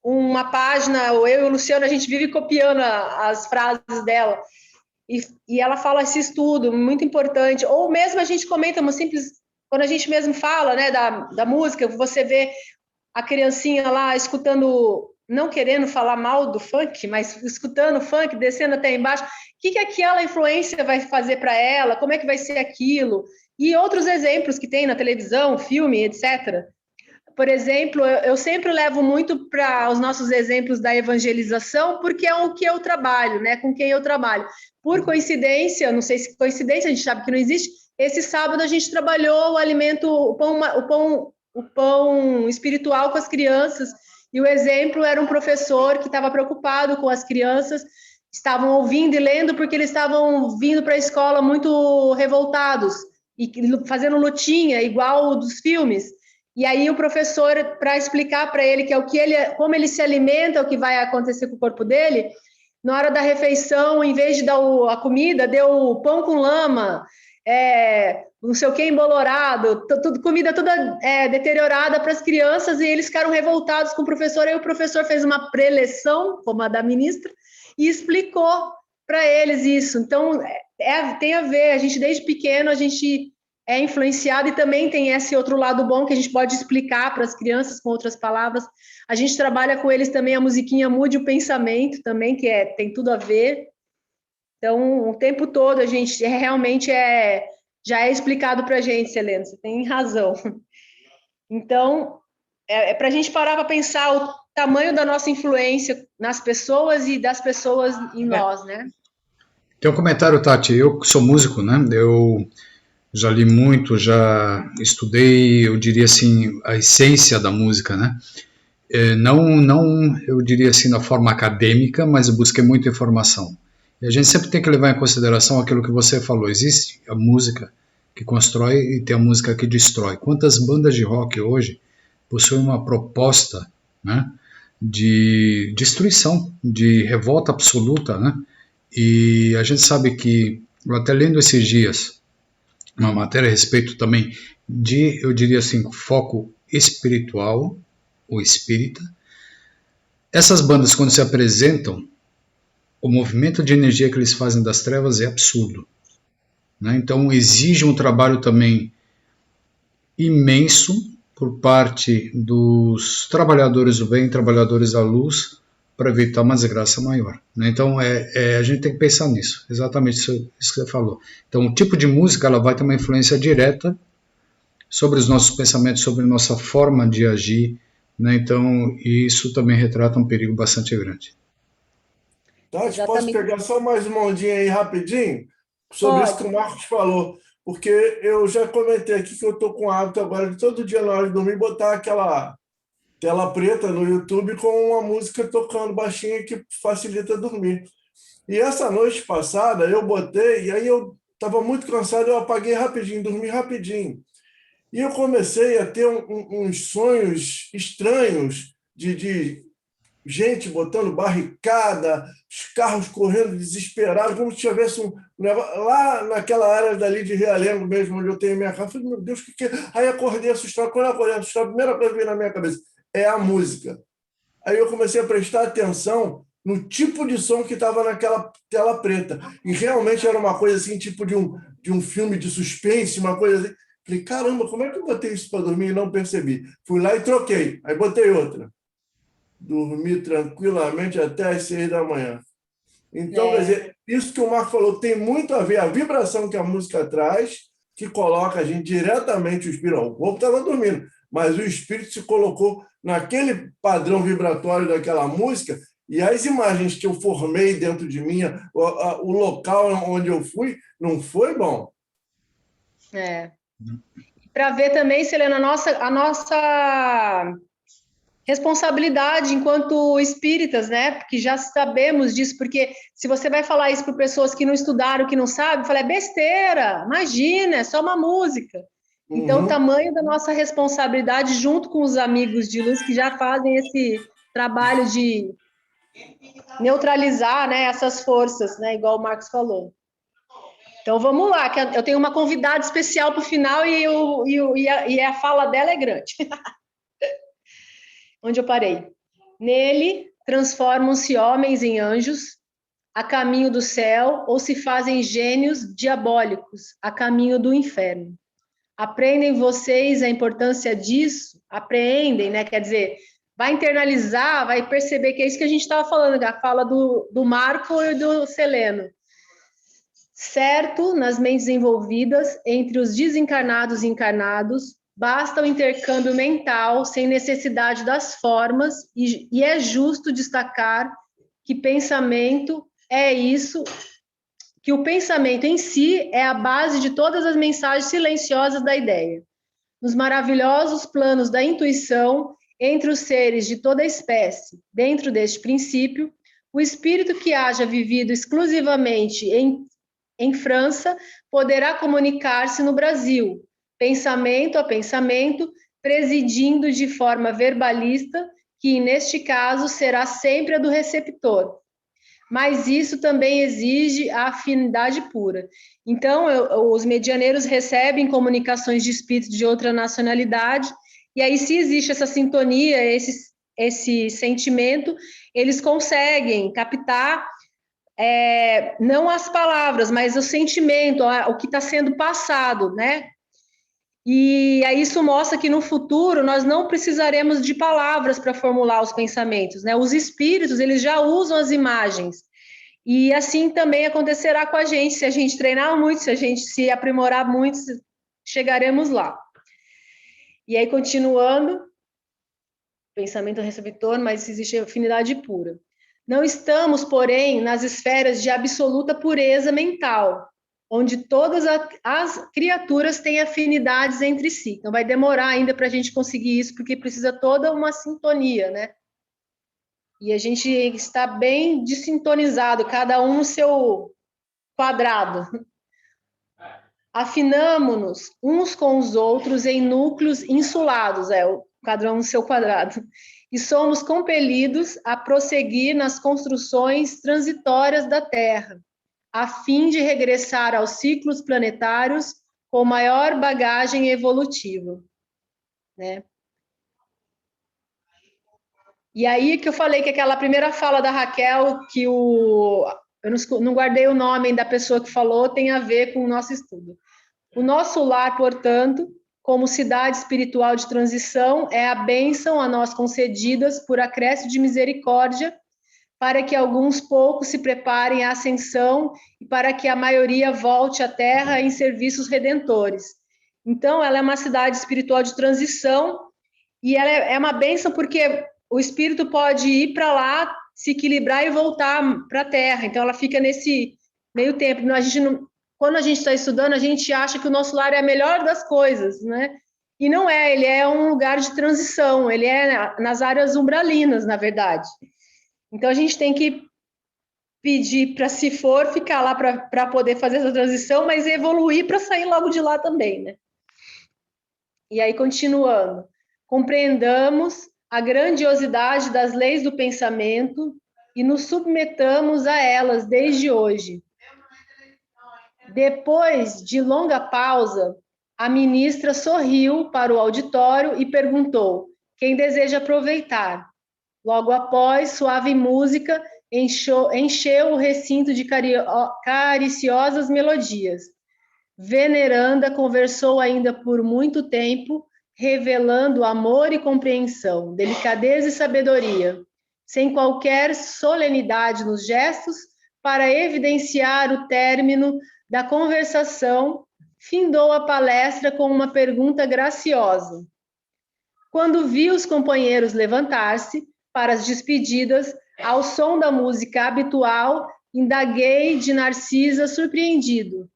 uma página, eu e o Luciano, a gente vive copiando as frases dela, e ela fala esse estudo muito importante, ou mesmo a gente comenta uma simples quando a gente mesmo fala, né, da música, você vê a criancinha lá escutando, não querendo falar mal do funk, mas escutando o funk, descendo até embaixo, o que aquela influência vai fazer para ela, como é que vai ser aquilo, e outros exemplos que tem na televisão, filme, etc. Por exemplo, eu sempre levo muito para os nossos exemplos da evangelização, porque é o que eu trabalho, né, com quem eu trabalho. Por coincidência, não sei se coincidência, a gente sabe que não existe, esse sábado a gente trabalhou o alimento, o pão espiritual com as crianças, e o exemplo era um professor que estava preocupado com as crianças, estavam ouvindo e lendo porque eles estavam vindo para a escola muito revoltados, e fazendo lutinha, igual dos filmes. E aí o professor, para explicar para ele que é o que ele, como ele se alimenta, o que vai acontecer com o corpo dele, na hora da refeição, em vez de dar a comida, deu pão com lama, não sei o que, embolorado, comida toda deteriorada para as crianças, e eles ficaram revoltados com o professor. Aí o professor fez uma preleção, como a da ministra, e explicou para eles isso. Então, tem a ver, a gente desde pequeno, a gente é influenciado, e também tem esse outro lado bom que a gente pode explicar para as crianças com outras palavras. A gente trabalha com eles também a musiquinha Mude o Pensamento também, que tem tudo a ver. Então, o tempo todo a gente realmente já é explicado para a gente, Selena, você tem razão. Então, para a gente parar para pensar o tamanho da nossa influência nas pessoas e das pessoas em nós, né? Tem um comentário, Tati, eu que sou músico, né, eu já li muito, já estudei, eu diria assim, a essência da música, né, não, eu diria assim, na forma acadêmica, mas eu busquei muita informação. E a gente sempre tem que levar em consideração aquilo que você falou, existe a música que constrói e tem a música que destrói. Quantas bandas de rock hoje possuem uma proposta, né, de destruição, de revolta absoluta, né, e a gente sabe que, eu até lendo esses dias, uma matéria a respeito também de, eu diria assim, foco espiritual, ou espírita, essas bandas quando se apresentam, o movimento de energia que eles fazem das trevas é absurdo, né? Então exige um trabalho também imenso por parte dos trabalhadores do bem, trabalhadores da luz, para evitar uma desgraça maior, né? Então a gente tem que pensar nisso, exatamente isso que você falou. Então o tipo de música ela vai ter uma influência direta sobre os nossos pensamentos, sobre nossa forma de agir, né? Então isso também retrata um perigo bastante grande. Tati, posso pegar só mais uma ondinha aí rapidinho sobre isso que o Marcos falou? Porque eu já comentei aqui que eu estou com o hábito agora de todo dia na hora de dormir botar aquela tela preta no YouTube com uma música tocando baixinha que facilita dormir. E essa noite passada eu botei, e aí eu estava muito cansado, eu apaguei rapidinho, dormi rapidinho. E eu comecei a ter uns sonhos estranhos de gente botando barricada, os carros correndo desesperados, como se tivesse um negócio lá naquela área dali de Realengo mesmo, onde eu tenho minha casa. Eu falei, meu Deus, o que é? Aí acordei assustado. Quando eu acordei assustado, a primeira coisa que veio na minha cabeça é a música. Aí eu comecei a prestar atenção no tipo de som que estava naquela tela preta. E realmente era uma coisa assim, tipo de um filme de suspense, uma coisa assim. Falei, caramba, como é que eu botei isso para dormir e não percebi? Fui lá e troquei. Aí botei outra. Dormi tranquilamente até às 6 da manhã. Então, quer dizer, isso que o Marco falou tem muito a ver, a vibração que a música traz, que coloca a gente diretamente, o espírito. O corpo estava dormindo, mas o espírito se colocou naquele padrão vibratório daquela música, e as imagens que eu formei dentro de mim, o local onde eu fui, não foi bom. Para ver também, Selena, a nossa responsabilidade enquanto espíritas, né? Porque já sabemos disso, porque se você vai falar isso para pessoas que não estudaram, que não sabem, fala, é besteira, imagina, é só uma música. Então, o tamanho da nossa responsabilidade junto com os amigos de luz que já fazem esse trabalho de neutralizar, né, essas forças, né, igual o Marcos falou. Então, vamos lá, que eu tenho uma convidada especial para o final e a fala dela é grande. Onde eu parei? Nele, transformam-se homens em anjos a caminho do céu ou se fazem gênios diabólicos a caminho do inferno. Aprendem vocês a importância disso? Apreendem, né? Quer dizer, vai internalizar, vai perceber que é isso que a gente estava falando, a fala do Marco e do Seleno. Certo, nas mentes envolvidas, entre os desencarnados e encarnados, basta o intercâmbio mental sem necessidade das formas, e é justo destacar que pensamento é isso, que o pensamento em si é a base de todas as mensagens silenciosas da ideia. Nos maravilhosos planos da intuição, entre os seres de toda espécie, dentro deste princípio, o espírito que haja vivido exclusivamente em França poderá comunicar-se no Brasil, pensamento a pensamento, presidindo de forma verbalista, que neste caso será sempre a do receptor. Mas isso também exige a afinidade pura. Então, os medianeiros recebem comunicações de espíritos de outra nacionalidade, e aí, se existe essa sintonia, esse sentimento, eles conseguem captar não as palavras, mas o sentimento, o que está sendo passado, né? E aí isso mostra que no futuro nós não precisaremos de palavras para formular os pensamentos, né? Os espíritos, eles já usam as imagens. E assim também acontecerá com a gente, se a gente treinar muito, se a gente se aprimorar muito, chegaremos lá. E aí, continuando, pensamento receptor, mas existe afinidade pura. Não estamos, porém, nas esferas de absoluta pureza mental, onde todas as criaturas têm afinidades entre si. Então, vai demorar ainda para a gente conseguir isso, porque precisa toda uma sintonia, né? E a gente está bem desintonizado, cada um no seu quadrado. Afinamo-nos uns com os outros em núcleos insulados, cada um no seu quadrado, e somos compelidos a prosseguir nas construções transitórias da Terra, a fim de regressar aos ciclos planetários com maior bagagem evolutiva, né? E aí que eu falei que aquela primeira fala da Raquel, que eu não guardei o nome da pessoa que falou, tem a ver com o nosso estudo. O nosso lar, portanto, como cidade espiritual de transição, é a bênção a nós concedidas por acréscimo de misericórdia, para que alguns poucos se preparem à ascensão e para que a maioria volte à Terra em serviços redentores. Então, ela é uma cidade espiritual de transição e ela é uma bênção porque o espírito pode ir para lá, se equilibrar e voltar para a Terra. Então, ela fica nesse meio tempo. Quando a gente está estudando, a gente acha que o nosso lar é a melhor das coisas, né? E não é, ele é um lugar de transição, ele é nas áreas umbralinas, na verdade. Então, a gente tem que pedir para, se for, ficar lá para poder fazer essa transição, mas evoluir para sair logo de lá também, né? E aí, continuando, compreendamos a grandiosidade das leis do pensamento e nos submetamos a elas desde hoje. Depois de longa pausa, a ministra sorriu para o auditório e perguntou: quem deseja aproveitar? Logo após, suave música encheu o recinto de cariciosas melodias. Veneranda conversou ainda por muito tempo, revelando amor e compreensão, delicadeza e sabedoria, sem qualquer solenidade nos gestos, para evidenciar o término da conversação, findou a palestra com uma pergunta graciosa. Quando vi os companheiros levantar-se para as despedidas, ao som da música habitual, indaguei de Narcisa surpreendido.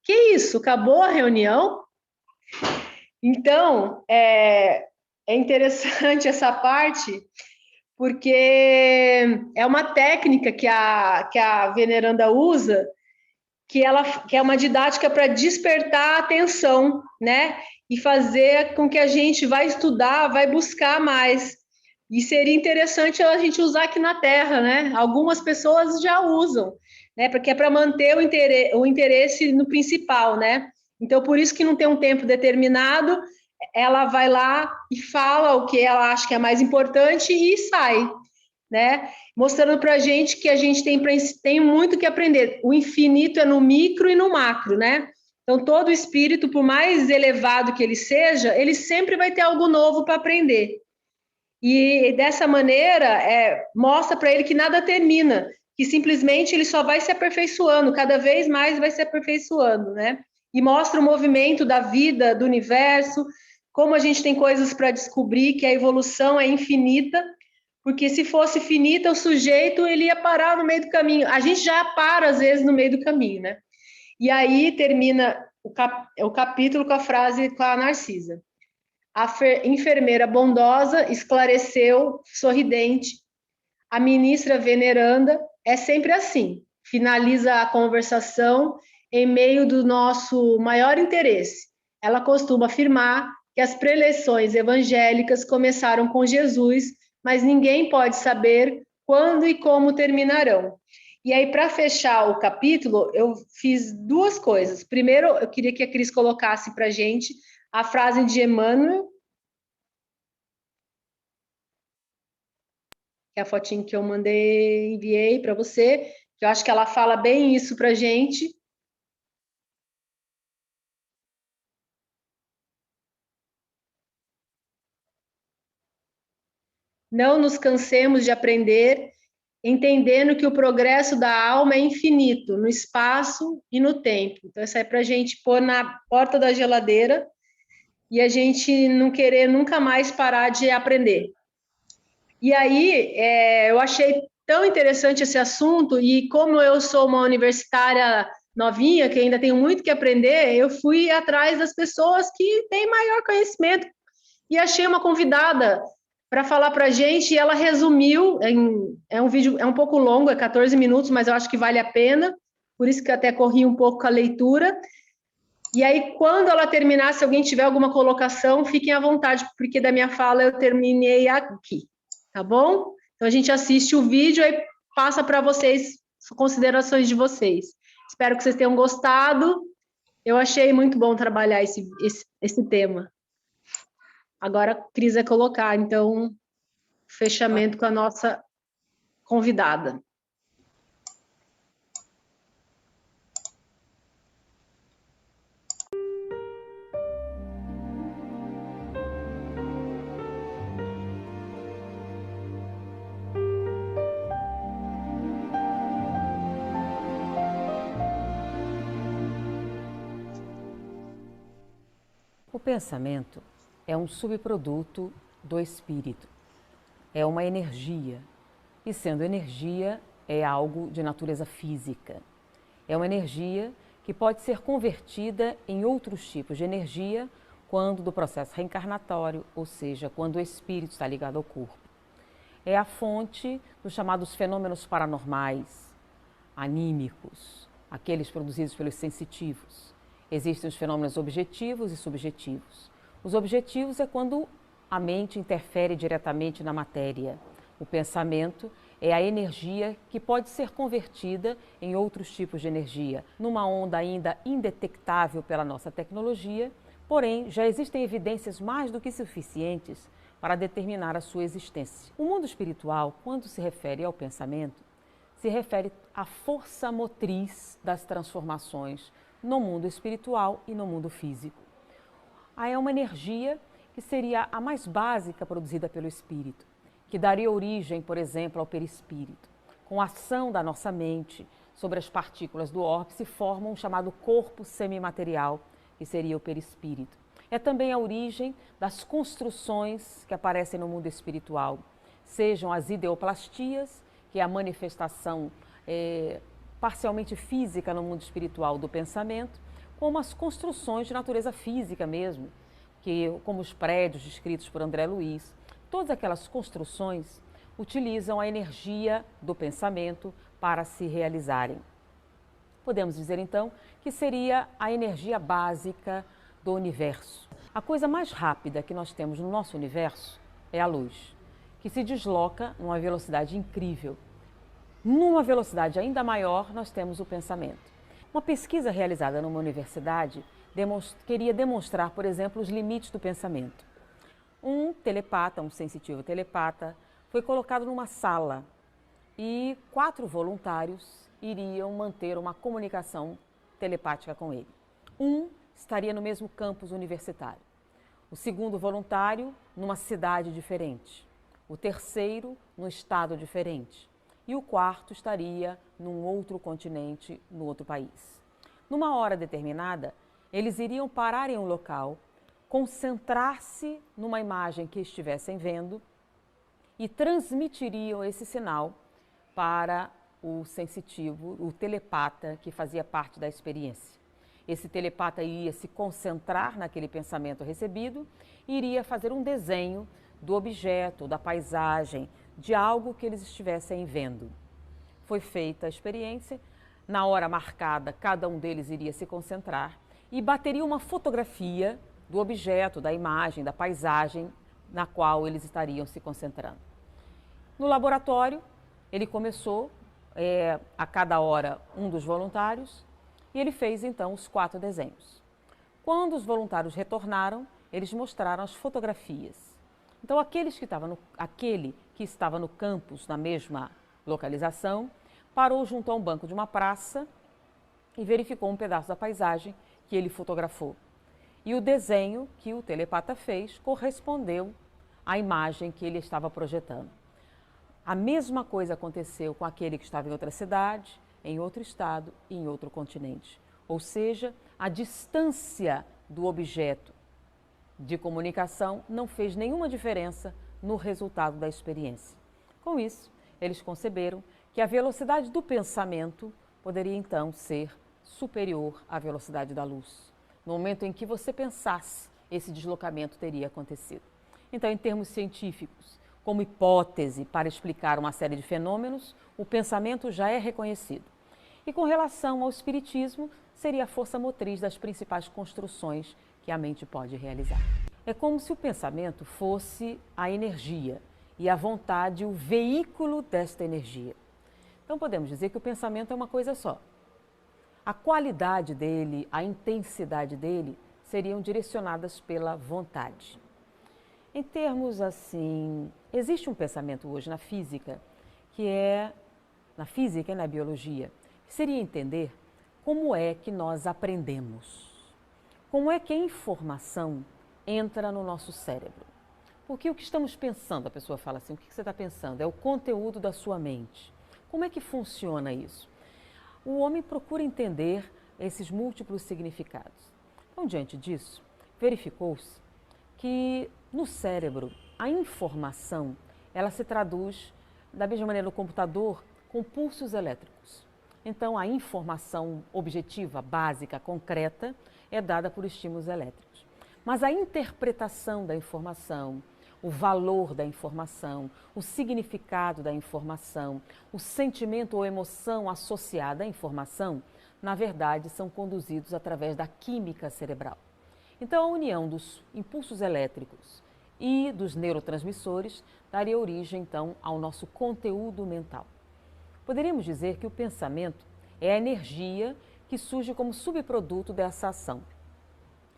Que isso? Acabou a reunião? Então, é interessante essa parte, porque é uma técnica que a Veneranda usa, que é uma didática para despertar a atenção, né? E fazer com que a gente vai estudar, vai buscar mais. E seria interessante a gente usar aqui na Terra, né? Algumas pessoas já usam, né? Porque é para manter o interesse no principal, né? Então, por isso que não tem um tempo determinado, ela vai lá e fala o que ela acha que é mais importante e sai, né? Mostrando para a gente que a gente tem muito que aprender. O infinito é no micro e no macro, né? Então, todo espírito, por mais elevado que ele seja, ele sempre vai ter algo novo para aprender. E dessa maneira, mostra para ele que nada termina, que simplesmente ele só vai se aperfeiçoando, cada vez mais vai se aperfeiçoando, né? E mostra o movimento da vida, do universo, como a gente tem coisas para descobrir, que a evolução é infinita, porque se fosse finita, o sujeito ele ia parar no meio do caminho. A gente já para, às vezes, no meio do caminho, né? E aí termina o capítulo com a frase com a Narcisa. A enfermeira bondosa esclareceu, sorridente. A ministra veneranda é sempre assim, finaliza a conversação em meio do nosso maior interesse. Ela costuma afirmar que as preleções evangélicas começaram com Jesus, mas ninguém pode saber quando e como terminarão. E aí, para fechar o capítulo, eu fiz duas coisas. Primeiro, eu queria que a Cris colocasse para a gente a frase de Emmanuel, que é a fotinho que eu enviei para você, que eu acho que ela fala bem isso para a gente. Não nos cansemos de aprender, entendendo que o progresso da alma é infinito, no espaço e no tempo. Então, isso é para a gente pôr na porta da geladeira e a gente não querer nunca mais parar de aprender. E aí, eu achei tão interessante esse assunto, e como eu sou uma universitária novinha, que ainda tenho muito que aprender, eu fui atrás das pessoas que têm maior conhecimento, e achei uma convidada para falar para a gente, e ela resumiu, é um vídeo, é um pouco longo, é 14 minutos, mas eu acho que vale a pena, por isso que até corri um pouco com a leitura. E aí, quando ela terminar, se alguém tiver alguma colocação, fiquem à vontade, porque da minha fala eu terminei aqui, tá bom? Então, a gente assiste o vídeo e passa para vocês, considerações de vocês. Espero que vocês tenham gostado. Eu achei muito bom trabalhar esse tema. Agora, a Cris vai colocar, então, fechamento com a nossa convidada. O pensamento é um subproduto do espírito, é uma energia, e sendo energia, é algo de natureza física. É uma energia que pode ser convertida em outros tipos de energia quando do processo reencarnatório, ou seja, quando o espírito está ligado ao corpo. É a fonte dos chamados fenômenos paranormais, anímicos, aqueles produzidos pelos sensitivos. Existem os fenômenos objetivos e subjetivos. Os objetivos é quando a mente interfere diretamente na matéria. O pensamento é a energia que pode ser convertida em outros tipos de energia, numa onda ainda indetectável pela nossa tecnologia, porém já existem evidências mais do que suficientes para determinar a sua existência. O mundo espiritual, quando se refere ao pensamento, se refere à força motriz das transformações no mundo espiritual e no mundo físico. É uma energia que seria a mais básica produzida pelo espírito, que daria origem, por exemplo, ao perispírito. Com a ação da nossa mente sobre as partículas do orbe, se forma um chamado corpo semimaterial, que seria o perispírito. É também a origem das construções que aparecem no mundo espiritual, sejam as ideoplastias, que é a manifestação parcialmente física no mundo espiritual do pensamento, como as construções de natureza física mesmo, como os prédios descritos por André Luiz. Todas aquelas construções utilizam a energia do pensamento para se realizarem. Podemos dizer, então, que seria a energia básica do universo. A coisa mais rápida que nós temos no nosso universo é a luz, que se desloca numa velocidade incrível. Numa velocidade ainda maior, nós temos o pensamento. Uma pesquisa realizada numa universidade queria demonstrar, por exemplo, os limites do pensamento. Um telepata, um sensitivo telepata, foi colocado numa sala e 4 voluntários iriam manter uma comunicação telepática com ele. Um estaria no mesmo campus universitário. O segundo voluntário, numa cidade diferente. O terceiro, num estado diferente. E o quarto estaria num outro continente, no outro país. Numa hora determinada, eles iriam parar em um local, concentrar-se numa imagem que estivessem vendo e transmitiriam esse sinal para o sensitivo, o telepata que fazia parte da experiência. Esse telepata iria se concentrar naquele pensamento recebido e iria fazer um desenho do objeto, da paisagem, de algo que eles estivessem vendo. Foi feita a experiência, na hora marcada, cada um deles iria se concentrar e bateria uma fotografia do objeto, da imagem, da paisagem na qual eles estariam se concentrando. No laboratório, ele começou, a cada hora, um dos voluntários, e ele fez então os 4 desenhos. Quando os voluntários retornaram, eles mostraram as fotografias. Então, aquele que estava no campus, na mesma localização, parou junto a um banco de uma praça e verificou um pedaço da paisagem que ele fotografou. E o desenho que o telepata fez correspondeu à imagem que ele estava projetando. A mesma coisa aconteceu com aquele que estava em outra cidade, em outro estado e em outro continente. Ou seja, a distância do objeto de comunicação não fez nenhuma diferença no resultado da experiência. Com isso, eles conceberam que a velocidade do pensamento poderia então ser superior à velocidade da luz. No momento em que você pensasse, esse deslocamento teria acontecido. Então, em termos científicos, como hipótese para explicar uma série de fenômenos, o pensamento já é reconhecido. E com relação ao espiritismo, seria a força motriz das principais construções que a mente pode realizar. É como se o pensamento fosse a energia e a vontade o veículo desta energia. Então podemos dizer que o pensamento é uma coisa só. A qualidade dele, a intensidade dele seriam direcionadas pela vontade. Em termos assim, existe um pensamento hoje na física na física e na biologia, que seria entender como é que nós aprendemos. Como é que a informação entra no nosso cérebro? Porque o que estamos pensando, a pessoa fala assim, o que você está pensando? É o conteúdo da sua mente. Como é que funciona isso? O homem procura entender esses múltiplos significados. Então, diante disso, verificou-se que no cérebro a informação ela se traduz da mesma maneira no computador com pulsos elétricos. Então, a informação objetiva, básica, concreta, é dada por estímulos elétricos. Mas a interpretação da informação, o valor da informação, o significado da informação, o sentimento ou emoção associada à informação, na verdade, são conduzidos através da química cerebral. Então, a união dos impulsos elétricos e dos neurotransmissores daria origem, então, ao nosso conteúdo mental. Poderíamos dizer que o pensamento é a energia que surge como subproduto dessa ação.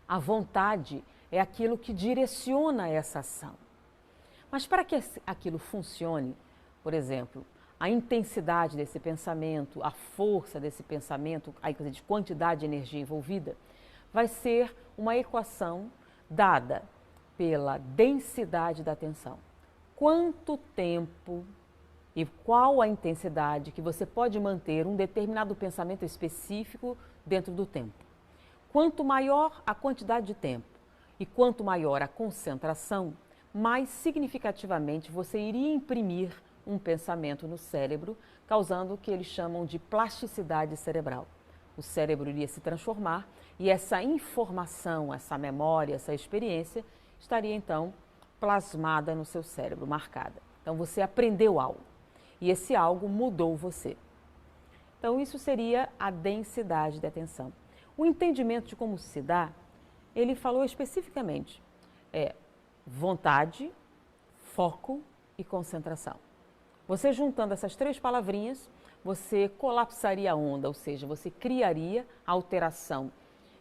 A vontade é aquilo que direciona essa ação. Mas para que aquilo funcione, por exemplo, a intensidade desse pensamento, a força desse pensamento, a quantidade de energia envolvida, vai ser uma equação dada pela densidade da atenção. Quanto tempo e qual a intensidade que você pode manter um determinado pensamento específico dentro do tempo. Quanto maior a quantidade de tempo e quanto maior a concentração, mais significativamente você iria imprimir um pensamento no cérebro, causando o que eles chamam de plasticidade cerebral. O cérebro iria se transformar e essa informação, essa memória, essa experiência estaria então plasmada no seu cérebro, marcada. Então você aprendeu algo e esse algo mudou você. Então isso seria a densidade de atenção. O entendimento de como se dá, ele falou especificamente vontade, foco e concentração. Você juntando essas 3 palavrinhas, você colapsaria a onda, ou seja, você criaria alteração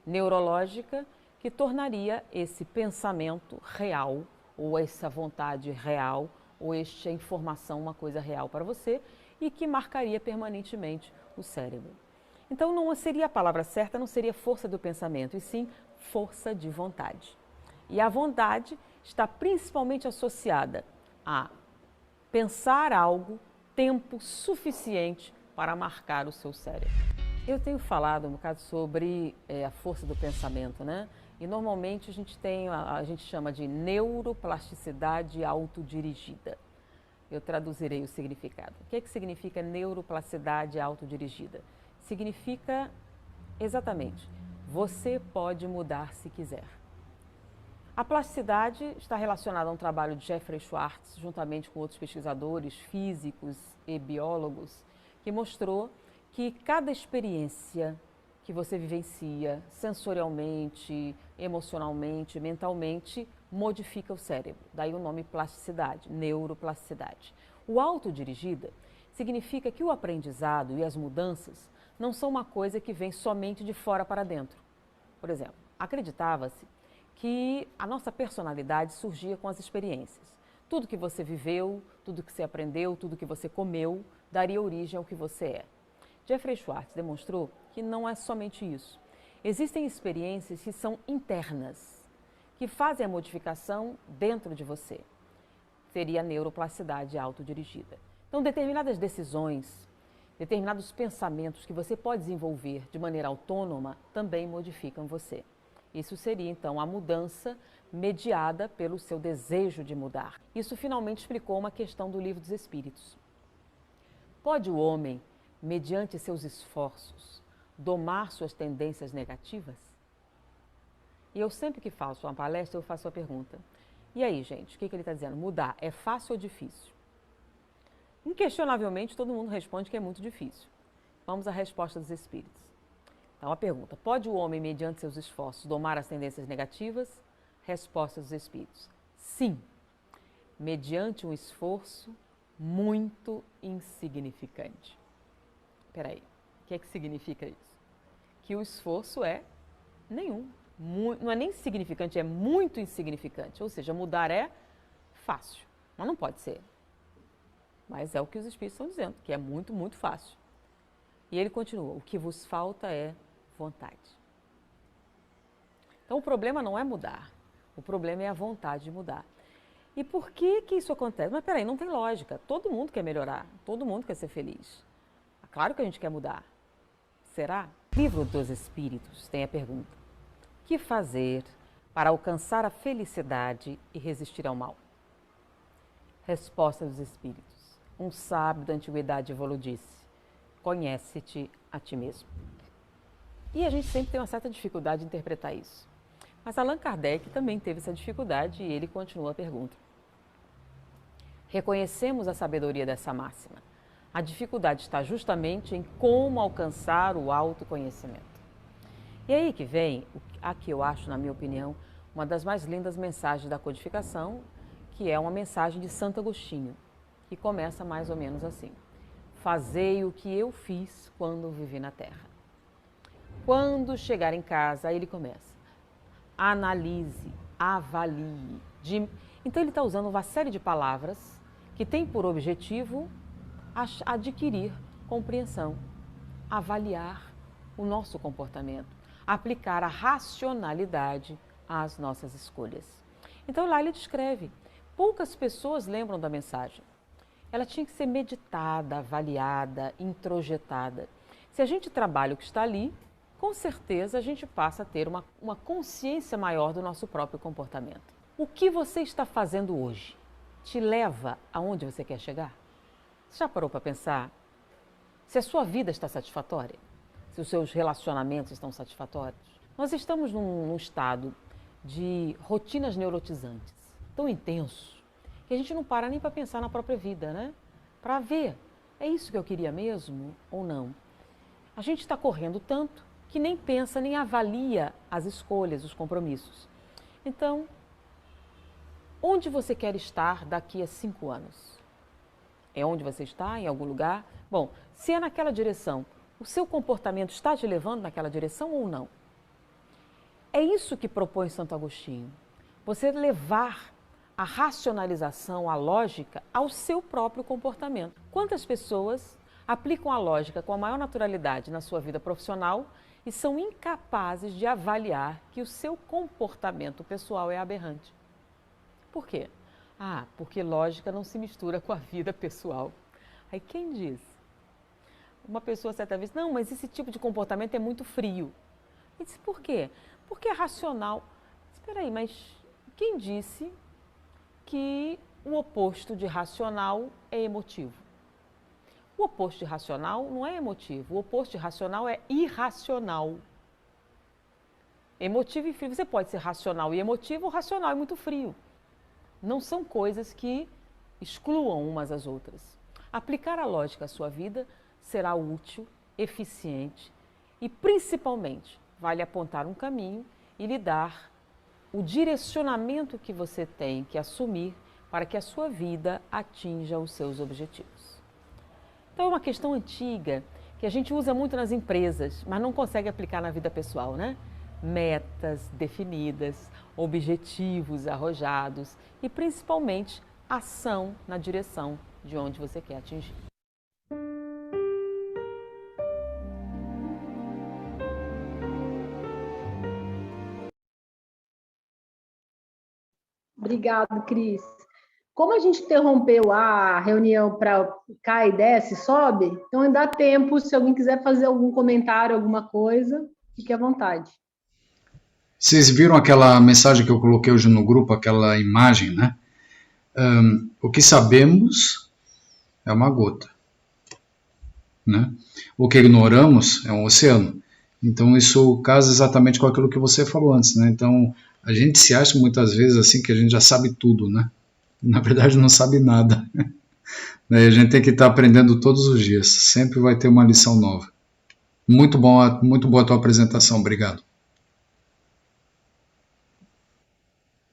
neurológica que tornaria esse pensamento real, ou essa vontade real, ou esta informação uma coisa real para você e que marcaria permanentemente o cérebro. Então não seria a palavra certa, não seria força do pensamento, e sim força de vontade. E a vontade está principalmente associada a pensar algo tempo suficiente para marcar o seu cérebro. Eu tenho falado um bocado sobre a força do pensamento, né? E normalmente a gente chama de neuroplasticidade autodirigida. Eu traduzirei o significado. O que significa neuroplasticidade autodirigida? Significa exatamente, você pode mudar se quiser. A plasticidade está relacionada a um trabalho de Jeffrey Schwartz, juntamente com outros pesquisadores físicos e biólogos, que mostrou que cada experiência que você vivencia sensorialmente, emocionalmente, mentalmente, modifica o cérebro. Daí o nome plasticidade, neuroplasticidade. O autodirigida significa que o aprendizado e as mudanças não são uma coisa que vem somente de fora para dentro. Por exemplo, acreditava-se que a nossa personalidade surgia com as experiências. Tudo que você viveu, tudo que você aprendeu, tudo que você comeu, daria origem ao que você é. Jeffrey Schwartz demonstrou que não é somente isso. Existem experiências que são internas, que fazem a modificação dentro de você. Seria a neuroplasticidade autodirigida. Então, determinadas decisões, determinados pensamentos que você pode desenvolver de maneira autônoma também modificam você. Isso seria, então, a mudança mediada pelo seu desejo de mudar. Isso finalmente explicou uma questão do Livro dos Espíritos. Pode o homem, mediante seus esforços, domar suas tendências negativas? E eu sempre que faço uma palestra, eu faço a pergunta. E aí, gente, o que ele está dizendo? Mudar é fácil ou difícil? Inquestionavelmente, todo mundo responde que é muito difícil. Vamos à resposta dos Espíritos. Então, a pergunta, pode o homem, mediante seus esforços, domar as tendências negativas? Resposta dos Espíritos, sim, mediante um esforço muito insignificante. Espera aí, o que é que significa isso? Que o esforço é nenhum, não é nem significante, é muito insignificante. Ou seja, mudar é fácil, mas não pode ser. Mas é o que os Espíritos estão dizendo, que é muito, muito fácil. E ele continua, o que vos falta é vontade. Então o problema não é mudar, o problema é a vontade de mudar. E por que isso acontece? Mas peraí, não tem lógica, todo mundo quer melhorar, todo mundo quer ser feliz. Claro que a gente quer mudar. Será? O Livro dos Espíritos tem a pergunta, o que fazer para alcançar a felicidade e resistir ao mal? Resposta dos Espíritos, um sábio da antiguidade falou disse, conhece-te a ti mesmo. E a gente sempre tem uma certa dificuldade de interpretar isso. Mas Allan Kardec também teve essa dificuldade e ele continua a pergunta. Reconhecemos a sabedoria dessa máxima. A dificuldade está justamente em como alcançar o autoconhecimento. E aí que vem, a que eu acho, na minha opinião, uma das mais lindas mensagens da codificação, que é uma mensagem de Santo Agostinho, que começa mais ou menos assim. Fazei o que eu fiz quando vivi na Terra. Quando chegar em casa, aí ele começa. Analise, avalie. Então ele está usando uma série de palavras que tem por objetivo adquirir compreensão, avaliar o nosso comportamento, aplicar a racionalidade às nossas escolhas. Então lá ele descreve, poucas pessoas lembram da mensagem. Ela tinha que ser meditada, avaliada, introjetada. Se a gente trabalha o que está ali, com certeza a gente passa a ter uma consciência maior do nosso próprio comportamento. O que você está fazendo hoje te leva aonde você quer chegar? Você já parou para pensar se a sua vida está satisfatória? Se os seus relacionamentos estão satisfatórios? Nós estamos num estado de rotinas neurotizantes, tão intenso, que a gente não para nem para pensar na própria vida, né? Para ver, é isso que eu queria mesmo ou não? A gente está correndo tanto que nem pensa, nem avalia as escolhas, os compromissos. Então, onde você quer estar daqui a 5 anos? É onde você está, em algum lugar? Bom, se é naquela direção, o seu comportamento está te levando naquela direção ou não? É isso que propõe Santo Agostinho. Você levar a racionalização, a lógica ao seu próprio comportamento. Quantas pessoas aplicam a lógica com a maior naturalidade na sua vida profissional e são incapazes de avaliar que o seu comportamento pessoal é aberrante. Por quê? Porque lógica não se mistura com a vida pessoal. Aí quem diz? Uma pessoa certa vez, não, mas esse tipo de comportamento é muito frio. E disse, por quê? Porque é racional. Espera aí, mas quem disse que o oposto de racional é emotivo? O oposto de racional não é emotivo, o oposto de racional é irracional. Emotivo e frio, você pode ser racional e emotivo ou racional e muito frio. Não são coisas que excluam umas às outras. Aplicar a lógica à sua vida será útil, eficiente e, principalmente, vai lhe apontar um caminho e lhe dar o direcionamento que você tem que assumir para que a sua vida atinja os seus objetivos. Então, é uma questão antiga que a gente usa muito nas empresas, mas não consegue aplicar na vida pessoal, né? Metas definidas, objetivos arrojados e, principalmente, ação na direção de onde você quer atingir. Obrigado, Cris. Como a gente interrompeu a reunião para cai e desce, sobe, então ainda dá tempo, se alguém quiser fazer algum comentário, alguma coisa, fique à vontade. Vocês viram aquela mensagem que eu coloquei hoje no grupo, aquela imagem, né? O que sabemos é uma gota, né? O que ignoramos é um oceano. Então isso casa exatamente com aquilo que você falou antes, né? Então a gente se acha muitas vezes assim que a gente já sabe tudo, né? Na verdade não sabe nada. A gente tem que estar aprendendo todos os dias, sempre vai ter uma lição nova. Muito boa a tua apresentação, obrigado.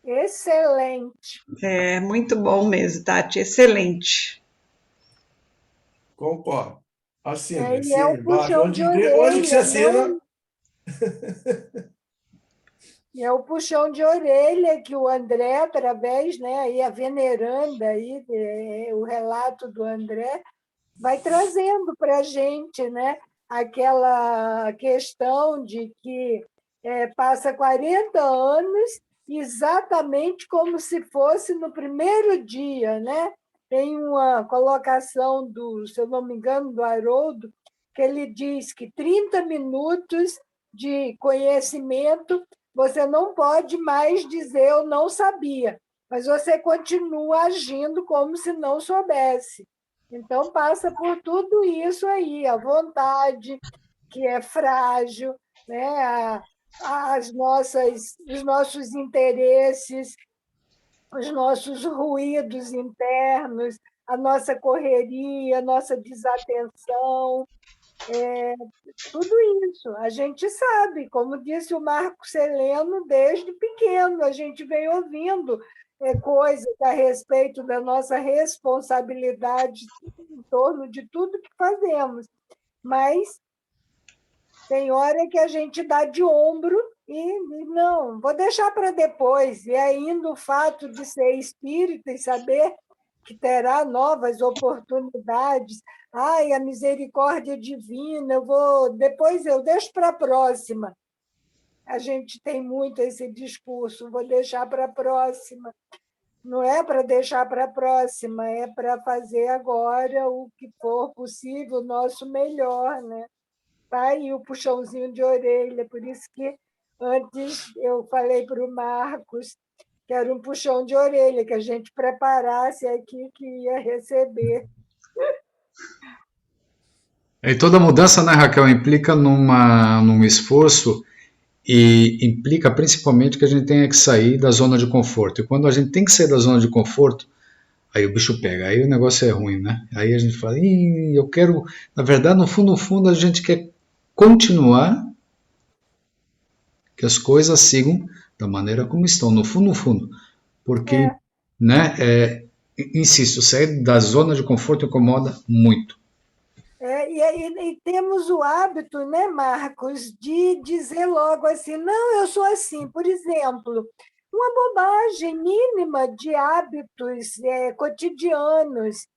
Excelente. É muito bom mesmo, Tati, excelente. Concordo. Assina, E é um puxão de onde que você orelha, assina? né? E é o puxão de orelha que o André, através, né, aí a veneranda, aí, o relato do André, vai trazendo para a gente, né, aquela questão de que passa 40 anos exatamente como se fosse no primeiro dia, né? Tem uma colocação se eu não me engano, do Haroldo, que ele diz que 30 minutos de conhecimento você não pode mais dizer eu não sabia, mas você continua agindo como se não soubesse. Então, passa por tudo isso aí, a vontade, que é frágil, né? Os nossos interesses, os nossos ruídos internos, a nossa correria, a nossa desatenção, tudo isso. A gente sabe, como disse o Marco Celeno, desde pequeno, a gente vem ouvindo coisas a respeito da nossa responsabilidade em torno de tudo que fazemos. Mas tem hora que a gente dá de ombro e não, vou deixar para depois. E ainda o fato de ser espírita e saber que terá novas oportunidades. Ai, a misericórdia divina, depois eu deixo para a próxima. A gente tem muito esse discurso, vou deixar para a próxima. Não é para deixar para a próxima, é para fazer agora o que for possível, o nosso melhor, né? Tá aí o puxãozinho de orelha, por isso que antes eu falei para o Marcos que era um puxão de orelha, que a gente preparasse aqui que ia receber. E toda mudança, né, Raquel, implica num esforço e implica principalmente que a gente tenha que sair da zona de conforto. E quando a gente tem que sair da zona de conforto, aí o bicho pega, aí o negócio é ruim, né? Aí a gente fala, eu quero... Na verdade, no fundo, a gente quer continuar que as coisas sigam da maneira como estão, no fundo. Porque, né, insisto, sair da zona de conforto incomoda muito. E temos o hábito, né, Marcos, de dizer logo assim, não, eu sou assim. Por exemplo, uma bobagem mínima de hábitos cotidianos.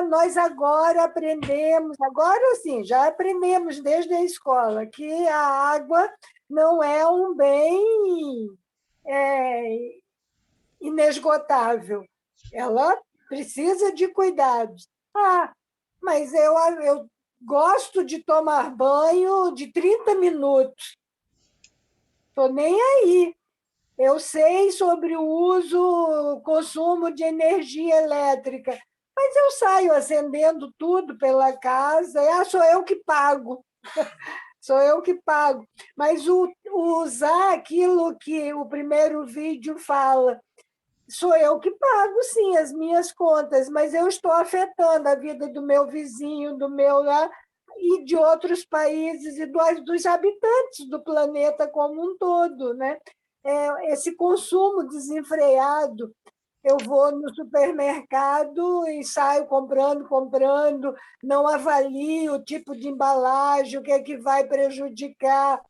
Nós agora aprendemos, agora sim, já aprendemos desde a escola que a água não é um bem inesgotável. Ela precisa de cuidados. Mas eu gosto de tomar banho de 30 minutos. Estou nem aí. Eu sei sobre o consumo de energia elétrica, mas eu saio acendendo tudo pela casa. Sou eu que pago. Sou eu que pago. Mas usar aquilo que o primeiro vídeo fala, sou eu que pago, sim, as minhas contas, mas eu estou afetando a vida do meu vizinho, do meu lá, e de outros países e dos habitantes do planeta como um todo, né? Esse consumo desenfreado. Eu vou no supermercado e saio comprando, não avalio o tipo de embalagem, o que é que vai prejudicar,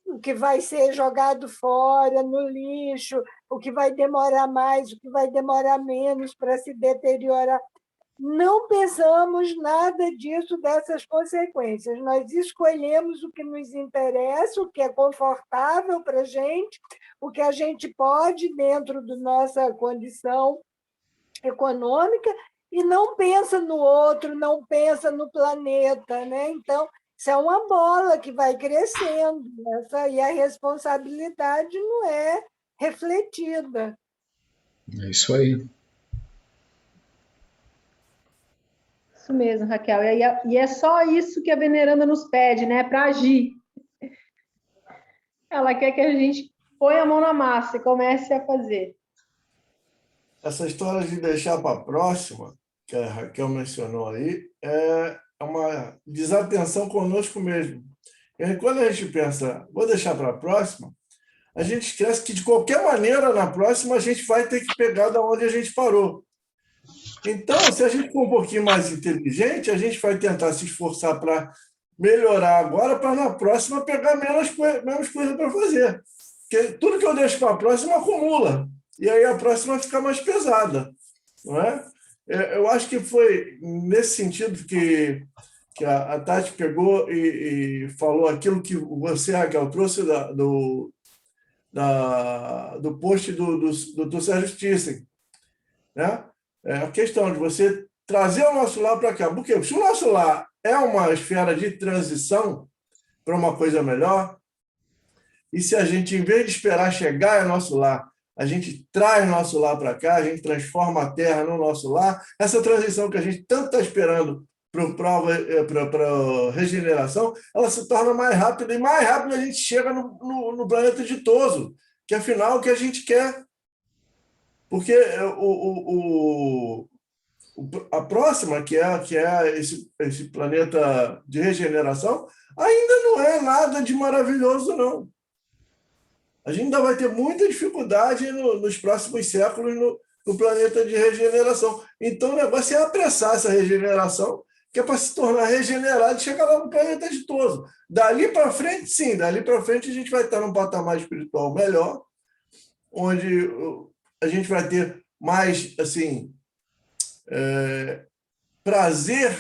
o que vai ser jogado fora, no lixo, o que vai demorar mais, o que vai demorar menos para se deteriorar. Não pensamos nada disso, dessas consequências. Nós escolhemos o que nos interessa, o que é confortável para a gente, o que a gente pode dentro da nossa condição econômica, e não pensa no outro, não pensa no planeta, né? Então, isso é uma bola que vai crescendo, e a responsabilidade não é refletida. É isso aí. Isso mesmo, Raquel. E é só isso que a veneranda nos pede, né? Para agir. Ela quer que a gente ponha a mão na massa e comece a fazer. Essa história de deixar para a próxima, que a Raquel mencionou aí, é uma desatenção conosco mesmo. E aí, quando a gente pensa, vou deixar para a próxima, a gente esquece que, de qualquer maneira, na próxima, a gente vai ter que pegar da onde a gente parou. Então, se a gente for um pouquinho mais inteligente, a gente vai tentar se esforçar para melhorar agora, para na próxima pegar menos coisa para fazer. Porque tudo que eu deixo para a próxima acumula. E aí a próxima fica mais pesada. Não é? Eu acho que foi nesse sentido que a Tati pegou e falou aquilo que você, Raquel, trouxe do post do Sérgio Thyssen, né? A questão de você trazer o nosso lar para cá. Porque se o nosso lar é uma esfera de transição para uma coisa melhor, e se a gente, em vez de esperar chegar ao nosso lar, a gente traz nosso lar para cá, a gente transforma a terra no nosso lar, essa transição que a gente tanto está esperando para a regeneração, ela se torna mais rápida, e mais rápido a gente chega no planeta ditoso, que afinal é o que a gente quer. Porque a próxima, que é esse planeta de regeneração, ainda não é nada de maravilhoso, não. A gente ainda vai ter muita dificuldade nos próximos séculos no planeta de regeneração. Então, o negócio é apressar essa regeneração, que é para se tornar regenerado e chegar lá no planeta ditoso. Dali para frente, sim, dali para frente a gente vai estar num patamar espiritual melhor, onde a gente vai ter mais assim, prazer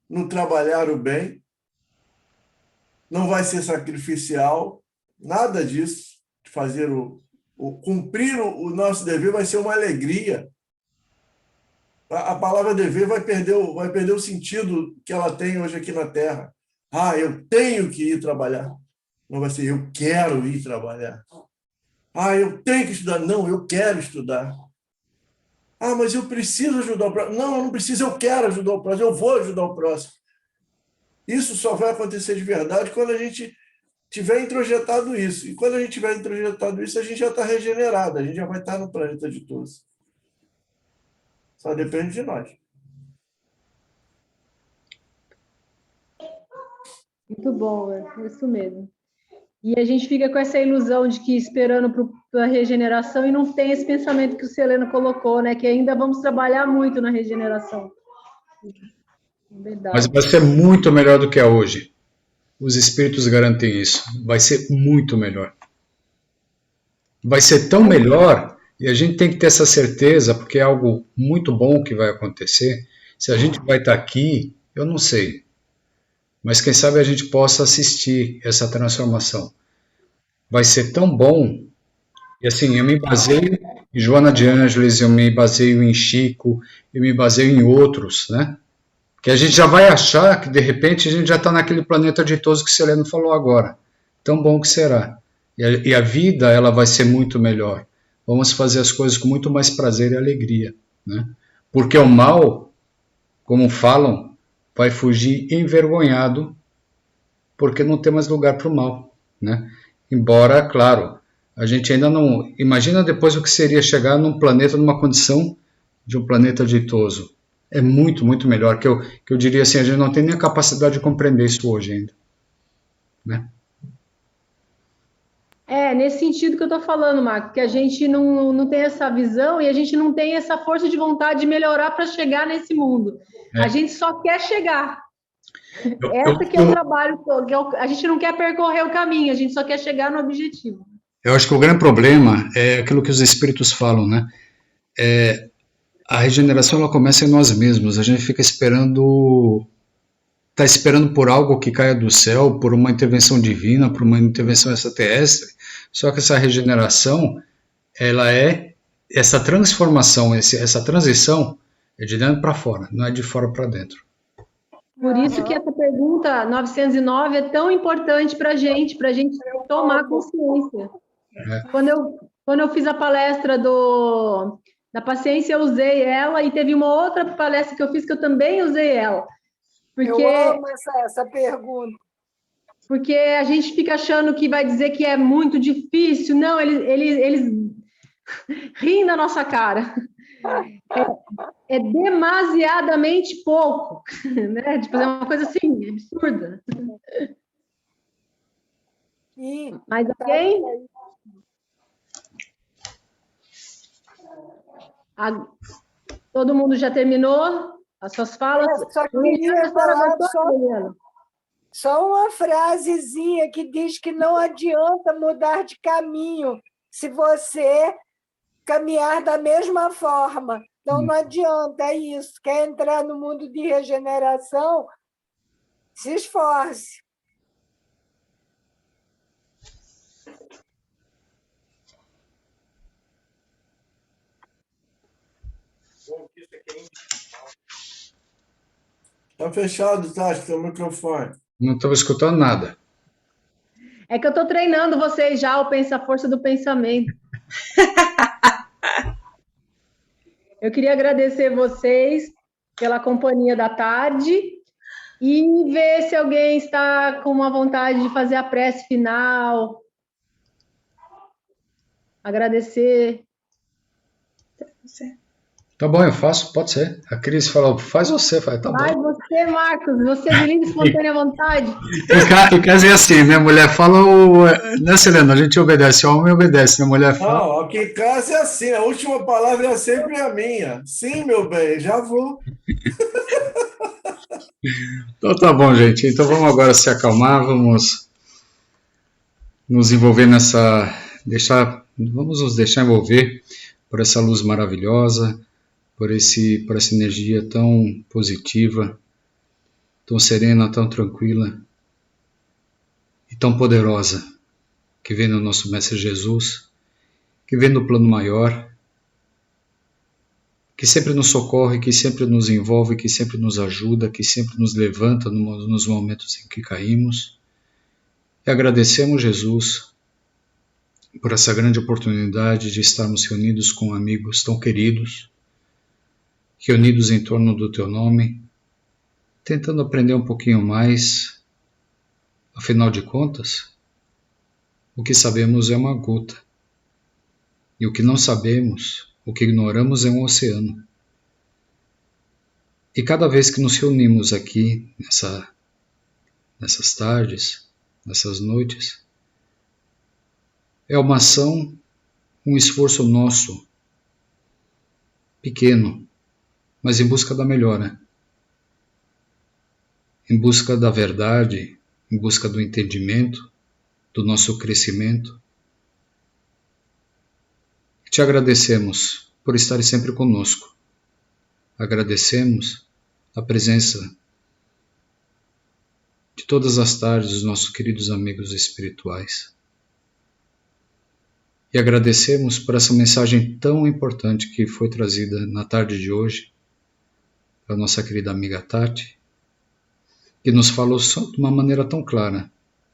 no trabalhar o bem, não vai ser sacrificial, nada disso, de fazer cumprir o nosso dever vai ser uma alegria. A palavra dever vai perder o sentido que ela tem hoje aqui na Terra. Eu tenho que ir trabalhar. Não vai ser eu quero ir trabalhar. Eu tenho que estudar. Não, eu quero estudar. Mas eu preciso ajudar o próximo. Não, eu não preciso, eu quero ajudar o próximo, eu vou ajudar o próximo. Isso só vai acontecer de verdade quando a gente tiver introjetado isso. E quando a gente tiver introjetado isso, a gente já está regenerado, a gente já vai estar no planeta de todos. Só depende de nós. Muito bom, é isso mesmo. E a gente fica com essa ilusão de que esperando para a regeneração e não tem esse pensamento que o Seleno colocou, né? Que ainda vamos trabalhar muito na regeneração. Verdade. Mas vai ser muito melhor do que é hoje. Os espíritos garantem isso. Vai ser muito melhor. Vai ser tão melhor E a gente tem que ter essa certeza, porque é algo muito bom que vai acontecer. Se a gente vai estar aqui, eu não sei. Mas quem sabe a gente possa assistir essa transformação. Vai ser tão bom. E assim, eu me baseio em Joana de Ângeles, eu me baseio em Chico, eu me baseio em outros, né? Que a gente já vai achar que de repente a gente já está naquele planeta ditoso que o Seleno falou agora. Tão bom que será. E a vida, ela vai ser muito melhor. Vamos fazer as coisas com muito mais prazer e alegria, né? Porque o mal, como falam, vai fugir envergonhado, porque não tem mais lugar para o mal, né? Embora, claro, a gente ainda não... Imagina depois o que seria chegar num planeta, numa condição de um planeta ditoso. É muito, muito melhor, que eu diria assim, a gente não tem nem a capacidade de compreender isso hoje ainda, né? Nesse sentido que eu estou falando, Marco, que a gente não tem essa visão e a gente não tem essa força de vontade de melhorar para chegar nesse mundo. A gente só quer chegar. Esse que é o trabalho todo. A gente não quer percorrer o caminho, a gente só quer chegar no objetivo. Eu acho que o grande problema é aquilo que os espíritos falam, né? A regeneração, ela começa em nós mesmos. A gente fica esperando... Está esperando por algo que caia do céu, por uma intervenção divina, por uma intervenção extraterrestre. Só que essa regeneração, ela é essa transformação, essa transição é de dentro para fora, não é de fora para dentro. Por isso que essa pergunta 909 é tão importante para a gente tomar consciência. Quando eu fiz a palestra da paciência, eu usei ela, e teve uma outra palestra que eu fiz que eu também usei ela. Porque, eu amo essa pergunta. Porque a gente fica achando que vai dizer que é muito difícil. Não, eles riem da nossa cara. É demasiadamente pouco, né? Tipo, é uma coisa assim, absurda. Mais alguém? Todo mundo já terminou as suas falas? Só queria falar só uma frasezinha que diz que não adianta mudar de caminho se você caminhar da mesma forma. Então, não adianta, é isso. Quer entrar no mundo de regeneração? Se esforce. Está fechado, Tati, teu microfone. Não estava escutando nada. É que eu estou treinando vocês já, a força do pensamento. Eu queria agradecer vocês pela companhia da tarde e ver se alguém está com uma vontade de fazer a prece final. Agradecer. Tá bom, eu faço, pode ser. A Cris falou, faz você, tá bom. Faz você, Marcos, você de livre e espontânea vontade. Em casa é assim, né? Mulher fala, né, Selena? A gente obedece, o homem obedece, né? Mulher fala. Não, aqui em casa é assim, a última palavra é sempre a minha. Sim, meu bem, já vou. Então tá bom, gente. Então vamos agora se acalmar, vamos nos envolver vamos nos deixar envolver por essa luz maravilhosa, por essa energia tão positiva, tão serena, tão tranquila e tão poderosa que vem do nosso Mestre Jesus, que vem do plano maior, que sempre nos socorre, que sempre nos envolve, que sempre nos ajuda, que sempre nos levanta nos momentos em que caímos. E agradecemos, Jesus, por essa grande oportunidade de estarmos reunidos com amigos tão queridos, reunidos em torno do Teu nome, tentando aprender um pouquinho mais. Afinal de contas, o que sabemos é uma gota, e o que não sabemos, o que ignoramos é um oceano. E cada vez que nos reunimos aqui, nessas tardes, nessas noites, é uma ação, um esforço nosso, pequeno, mas em busca da melhora, em busca da verdade, em busca do entendimento, do nosso crescimento. Te agradecemos por estar sempre conosco. Agradecemos a presença de todas as tardes dos nossos queridos amigos espirituais. E agradecemos por essa mensagem tão importante que foi trazida na tarde de hoje pela nossa querida amiga Tati, que nos falou de uma maneira tão clara,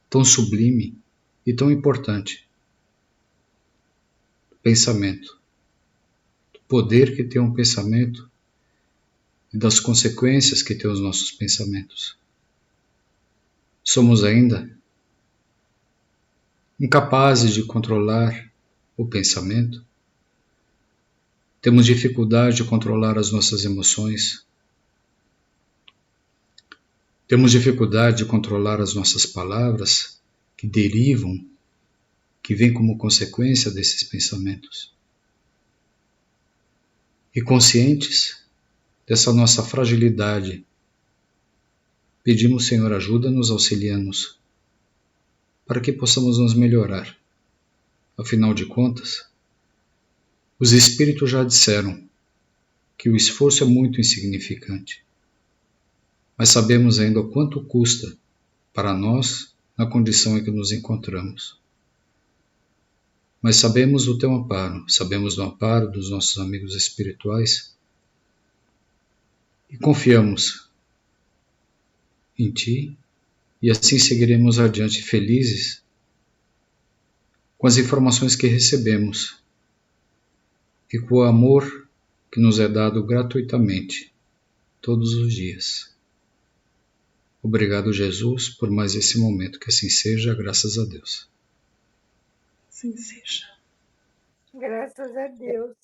tão sublime e tão importante do pensamento, do poder que tem um pensamento e das consequências que tem os nossos pensamentos. Somos ainda incapazes de controlar o pensamento, temos dificuldade de controlar as nossas emoções, temos dificuldade de controlar as nossas palavras que derivam, que vêm como consequência desses pensamentos. E conscientes dessa nossa fragilidade, pedimos, Senhor, ajuda-nos, auxilia-nos, para que possamos nos melhorar. Afinal de contas, os espíritos já disseram que o esforço é muito insignificante, mas sabemos ainda o quanto custa para nós na condição em que nos encontramos. Mas sabemos do teu amparo, sabemos do amparo dos nossos amigos espirituais e confiamos em ti e assim seguiremos adiante felizes com as informações que recebemos e com o amor que nos é dado gratuitamente todos os dias. Obrigado, Jesus, por mais esse momento. Que assim seja, graças a Deus. Assim seja. Graças a Deus.